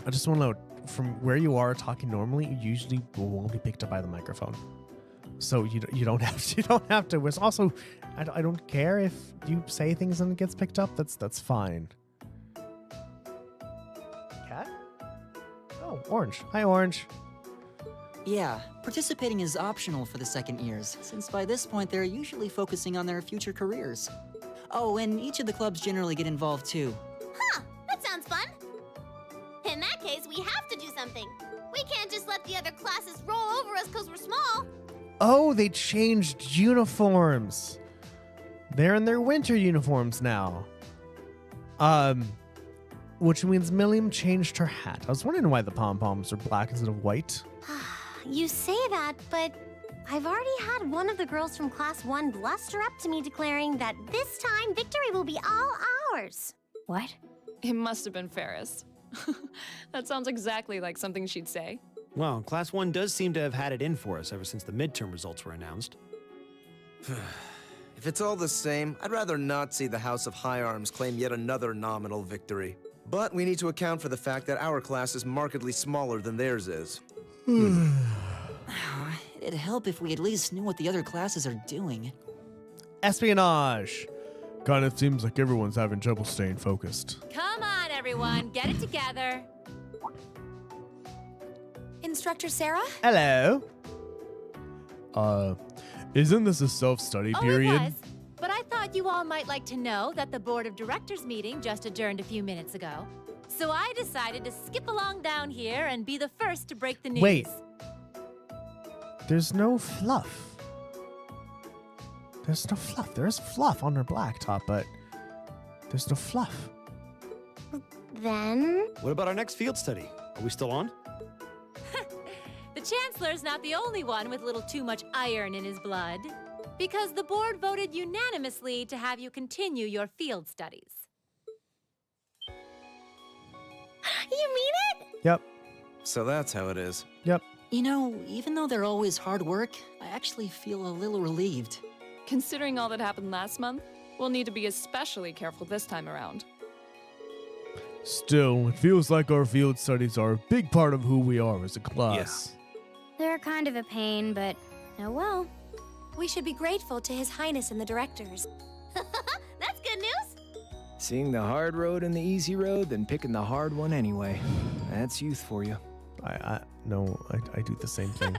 I just want to know, from where you are talking normally, you usually won't be picked up by the microphone. So you don't have to whistle. Also, I don't care if you say things and it gets picked up. That's fine. Cat? Oh, Orange. Hi, Orange. Yeah, participating is optional for the second years, since by this point they're usually focusing on their future careers. Oh, and each of the clubs generally get involved too. Huh, that sounds fun. In that case, we have to do something. We can't just let the other classes roll over us because we're small. Oh, they changed uniforms. They're in their winter uniforms now. Which means Milliam changed her hat. I was wondering why the pom-poms are black instead of white. You say that, but I've already had one of the girls from Class 1 bluster up to me declaring that this time victory will be all ours. What? It must have been Ferris. That sounds exactly like something she'd say. Well, Class 1 does seem to have had it in for us ever since the midterm results were announced. If it's all the same, I'd rather not see the House of High Arms claim yet another nominal victory. But we need to account for the fact that our class is markedly smaller than theirs is. It'd help if we at least knew what the other classes are doing. Espionage. Kind of seems like everyone's having trouble staying focused. Come on, everyone, get it together. Instructor Sarah? Hello. Isn't this a self-study period? It was. But I thought you all might like to know that the Board of Directors meeting just adjourned a few minutes ago. So I decided to skip along down here and be the first to break the news. Wait. There's no fluff. There's no fluff. There is fluff on her blacktop, but there's no fluff. Then? What about our next field study? Are we still on? The Chancellor's not the only one with a little too much iron in his blood. Because the board voted unanimously to have you continue your field studies. You mean it? Yep. So that's how it is. Yep. You know, even though they're always hard work, I actually feel a little relieved. Considering all that happened last month, we'll need to be especially careful this time around. Still, it feels like our field studies are a big part of who we are as a class. They're kind of a pain, but oh well. We should be grateful to His Highness and the directors. That's good news. Seeing the hard road and the easy road, then picking the hard one anyway. That's youth for you. I do the same thing.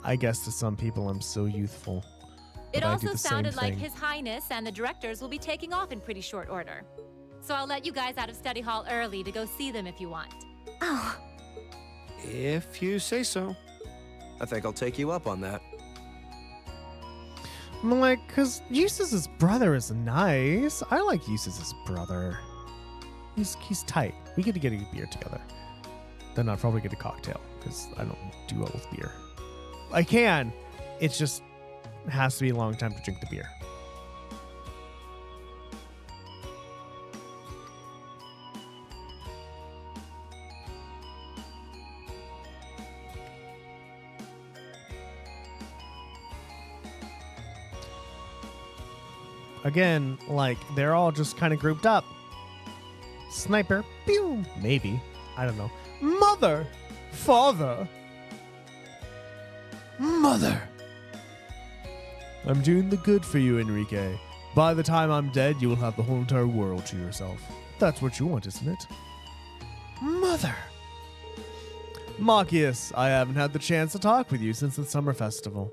I guess to some people I'm so youthful. It but I do also the same sounded like thing. His Highness and the directors will be taking off in pretty short order. So I'll let you guys out of study hall early to go see them if you want. Oh. If you say so. I think I'll take you up on that. I'm like, because Eustace's brother is nice. I like Eustace's brother. He's tight. We get to get a beer together. Then I'll probably get a cocktail, because I don't do well with beer. I can. It just has to be a long time to drink the beer. Again, like, they're all just kind of grouped up. Sniper, pew, maybe. I don't know. Mother! Father! Mother! I'm doing the good for you, Enrique. By the time I'm dead, you will have the whole entire world to yourself. That's what you want, isn't it? Mother! Machias, I haven't had the chance to talk with you since the summer festival.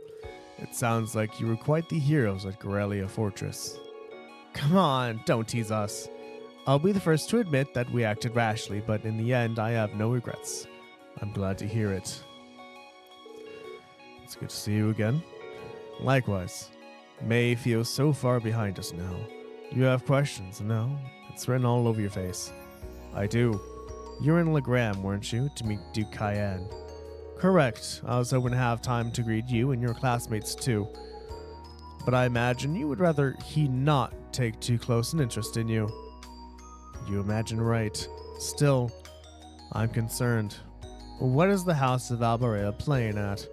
It sounds like you were quite the heroes at Corellia Fortress. Come on, don't tease us. I'll be the first to admit that we acted rashly, but in the end, I have no regrets. I'm glad to hear it. It's good to see you again. Likewise. May feels so far behind us now. You have questions, no? It's written all over your face. I do. You're in Legram, weren't you, to meet Duke Cayenne? Correct. I was hoping to have time to greet you and your classmates too. But I imagine you would rather he not take too close an interest in you. You imagine right. Still, I'm concerned. What is the House of Alberea playing at?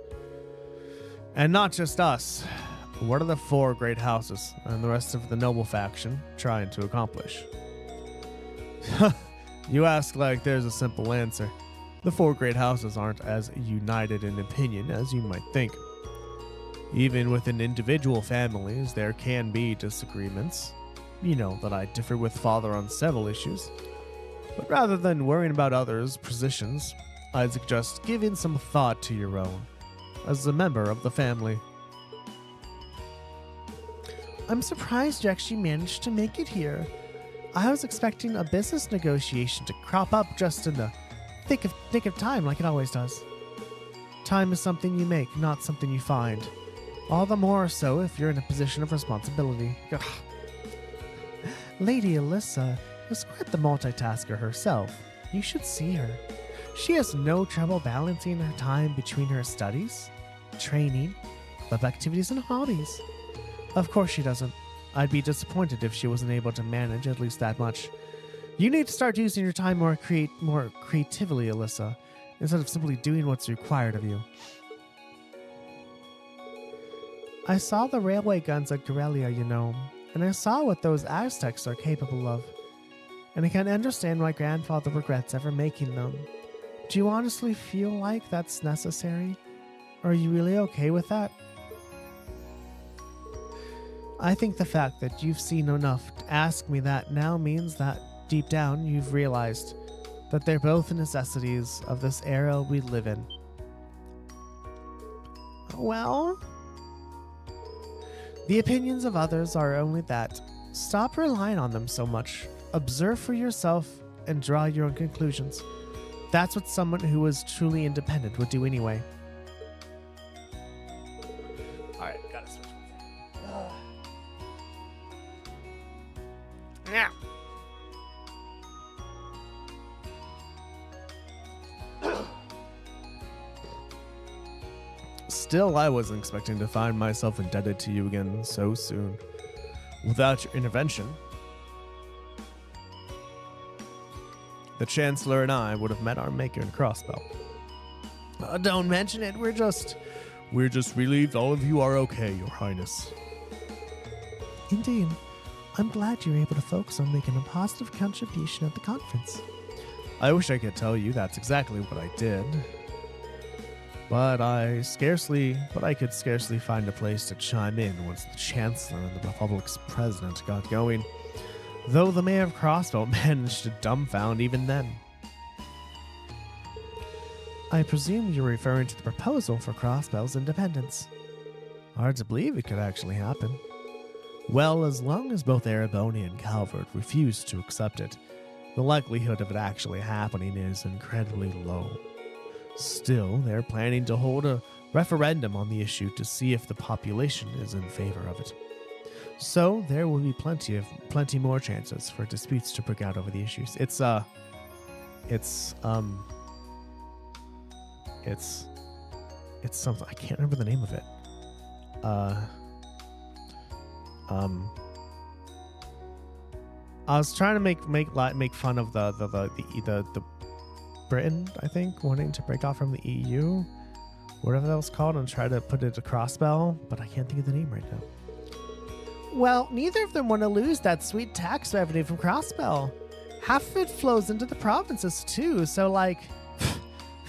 And not just us. What are the 4 great houses and the rest of the noble faction trying to accomplish? You ask like there's a simple answer. The 4 great houses aren't as united in opinion as you might think. Even within individual families, there can be disagreements. You know that I differ with Father on several issues. But rather than worrying about others' positions, I'd suggest giving some thought to your own, as a member of the family. I'm surprised you actually managed to make it here. I was expecting a business negotiation to crop up just in the thick of time like it always does. Time is something you make, not something you find. All the more so if you're in a position of responsibility. Ugh. Lady Alyssa is quite the multitasker herself. You should see her. She has no trouble balancing her time between her studies, training, club activities, and hobbies. Of course she doesn't. I'd be disappointed if she wasn't able to manage at least that much. You need to start using your time more creatively, Alyssa, instead of simply doing what's required of you. I saw the railway guns at Corellia, you know, and I saw what those Aztecs are capable of. And I can understand why Grandfather regrets ever making them. Do you honestly feel like that's necessary? Are you really okay with that? I think the fact that you've seen enough to ask me that now means that, deep down, you've realized that they're both necessities of this era we live in. Well, the opinions of others are only that. Stop relying on them so much. Observe for yourself and draw your own conclusions. That's what someone who is truly independent would do anyway. Alright, gotta switch. Yeah. Still, I wasn't expecting to find myself indebted to you again so soon. Without your intervention, the Chancellor and I would have met our maker in Crossbow. Don't mention it. We're just relieved all of you are okay, Your Highness. Indeed. I'm glad you're able to focus on making a positive contribution at the conference. I wish I could tell you that's exactly what I did. But I could scarcely find a place to chime in once the Chancellor and the Republic's President got going. Though the Mayor of Crossbow managed to dumbfound even then. I presume you're referring to the proposal for Crossbow's independence. Hard to believe it could actually happen. Well, as long as both Ereboni and Calvert refuse to accept it, the likelihood of it actually happening is incredibly low. Still, they're planning to hold a referendum on the issue to see if the population is in favor of it. So there will be plenty more chances for disputes to break out over the issues. It's something I can't remember the name of it. I was trying to make fun of the Britain, I think, wanting to break off from the EU, whatever that was called, and try to put it a crossbell, but I can't think of the name right now. Well, neither of them want to lose that sweet tax revenue from Crossbell. Half of it flows into the provinces too, so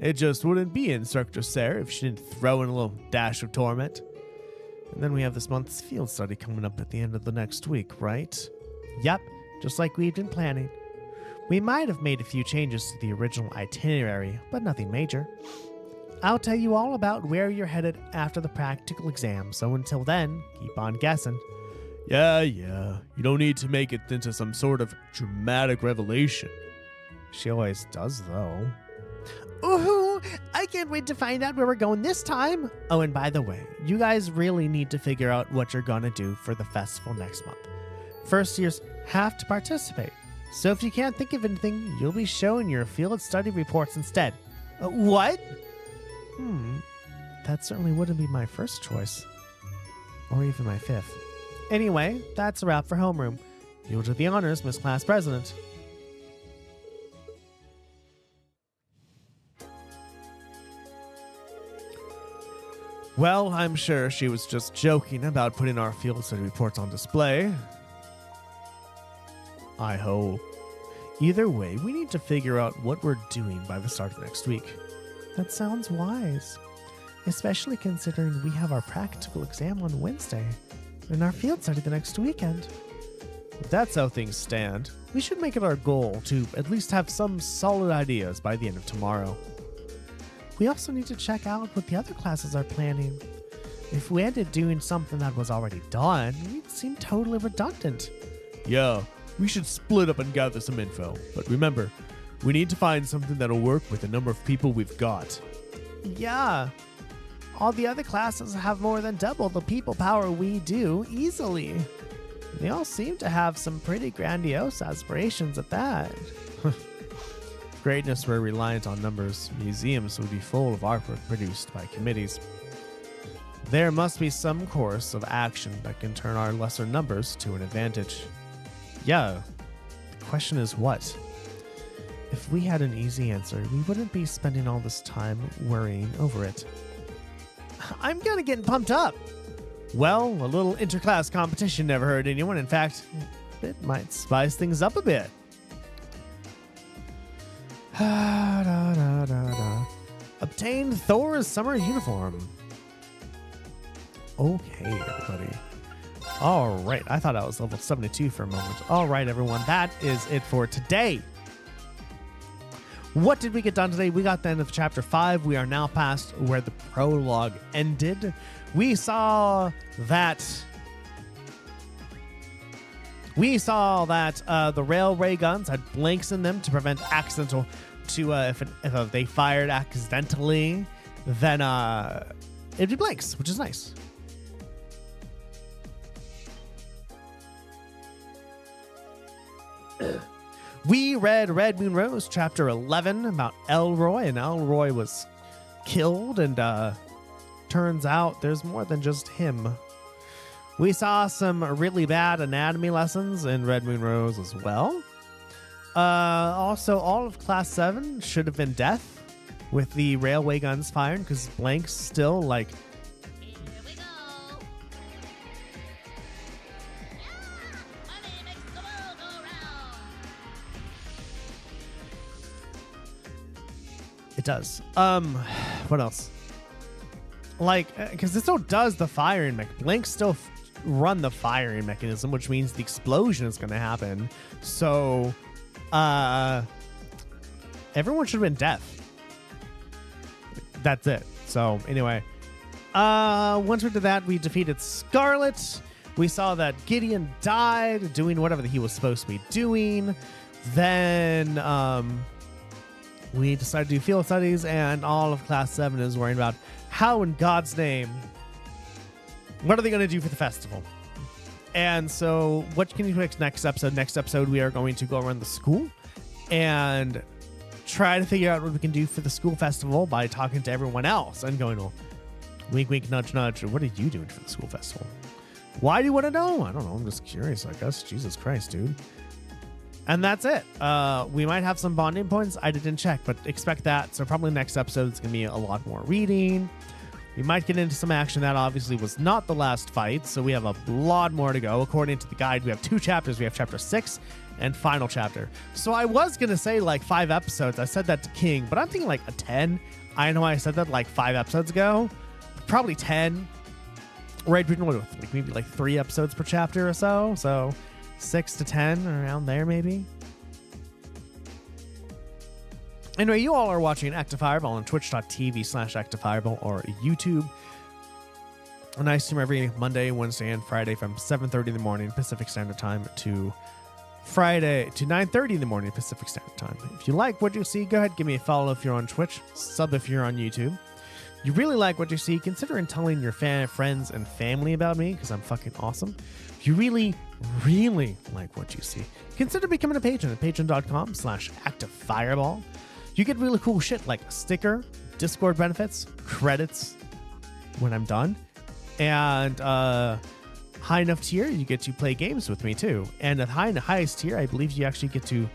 It just wouldn't be Instructor Sarah if she didn't throw in a little dash of torment. And then we have this month's field study coming up at the end of the next week, right? Yep, just like we've been planning. We might have made a few changes to the original itinerary, but nothing major. I'll tell you all about where you're headed after the practical exam, so until then, keep on guessing. Yeah, you don't need to make it into some sort of dramatic revelation. She always does, though. Ooh, I can't wait to find out where we're going this time. Oh, and by the way, you guys really need to figure out what you're gonna do for the festival next month. First years have to participate, so if you can't think of anything, you'll be showing your field study reports instead. What? That certainly wouldn't be my first choice. Or even my fifth. Anyway, that's a wrap for homeroom. You'll do the honors, Miss Class President. Well, I'm sure she was just joking about putting our field study reports on display. I hope. Either way, we need to figure out what we're doing by the start of next week. That sounds wise. Especially considering we have our practical exam on Wednesday and our field study the next weekend. If that's how things stand, we should make it our goal to at least have some solid ideas by the end of tomorrow. We also need to check out what the other classes are planning. If we ended doing something that was already done, we'd seem totally redundant. Yeah, we should split up and gather some info. But remember, we need to find something that'll work with the number of people we've got. Yeah. All the other classes have more than double the people power we do, easily. They all seem to have some pretty grandiose aspirations at that. Greatness were reliant on numbers. Museums would be full of artwork produced by committees. There must be some course of action that can turn our lesser numbers to an advantage. Yeah, the question is what? If we had an easy answer, we wouldn't be spending all this time worrying over it. I'm kind of getting pumped up. Well, a little interclass competition never hurt anyone. In fact, it might spice things up a bit. Obtain Thor's summer uniform. Okay, everybody. All right, I thought I was level 72 for a moment. All right, everyone, that is it for today. What did we get done today? We got the end of chapter 5. We are now past where the prologue ended. We saw that the railway guns had blanks in them to prevent accidental. If they fired accidentally, then it'd be blanks, which is nice. We read Red Moon Rose, chapter 11, about Elroy, and Elroy was killed, and turns out there's more than just him. We saw some really bad anatomy lessons in Red Moon Rose as well. Also, all of Class 7 should have been death with the railway guns firing, because blanks still, like... It does. What else? Like, because it still does the firing blanks still run the firing mechanism, which means the explosion is going to happen. So, everyone should have been deaf. That's it. So, anyway. Once we did that, we defeated Scarlet. We saw that Gideon died, doing whatever he was supposed to be doing. Then, we decided to do field studies, and all of Class 7 is worrying about how in God's name, what are they going to do for the festival? And so what can you expect next episode? Next episode, we are going to go around the school and try to figure out what we can do for the school festival by talking to everyone else and going, well, wink, wink, nudge, nudge. What are you doing for the school festival? Why do you want to know? I don't know. I'm just curious, I guess. Jesus Christ, dude. And that's it. We might have some bonding points. I didn't check, but expect that. So probably next episode, it's going to be a lot more reading. We might get into some action. That obviously was not the last fight, so we have a lot more to go. According to the guide, we have 2 chapters. We have chapter 6 and final chapter. So I was going to say like 5 episodes. I said that to King, but I'm thinking like a 10. I know I said that like 5 episodes ago. Probably 10. Right, like maybe like 3 episodes per chapter or so. So 6 to 10 around there maybe. Anyway, you all are watching Active Fireball on twitch.tv/ActiveFireball or YouTube. And I stream every Monday, Wednesday, and Friday from 7:30 in the morning Pacific Standard Time to Friday to 9:30 in the morning Pacific Standard Time. If you like what you see, go ahead, give me a follow if you're on Twitch, sub if you're on YouTube. You really like what you see, consider telling your friends and family about me because I'm fucking awesome. If you really, really like what you see, consider becoming a patron at patreon.com/ActiveFireball. You get really cool shit like a sticker, Discord benefits, credits when I'm done, and high enough tier, you get to play games with me too. And at highest tier, I believe you actually get to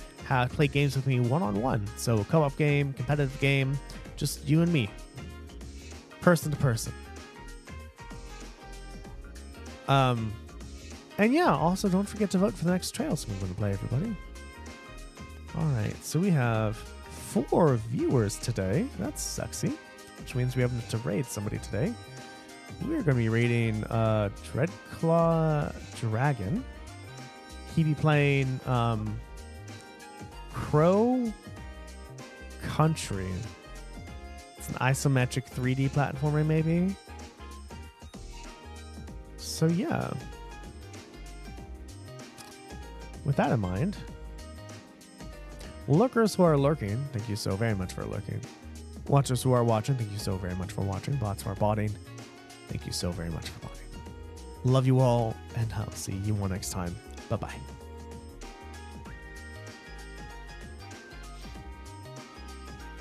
play games with me one-on-one. So co-op game, competitive game, just you and me, person to person. And yeah, also don't forget to vote for the next Trails we're going to play, everybody. All right, so we have 4 viewers today. That's sexy, which means we have to raid somebody today. We're going to be raiding Dreadclaw Dragon. He'd be playing Crow Country. It's an isometric 3D platformer, maybe. So yeah. With that in mind, lurkers who are lurking, thank you so very much for lurking. Watchers who are watching, thank you so very much for watching. Bots who are botting, thank you so very much for botting. Love you all, and I'll see you all next time. Bye-bye.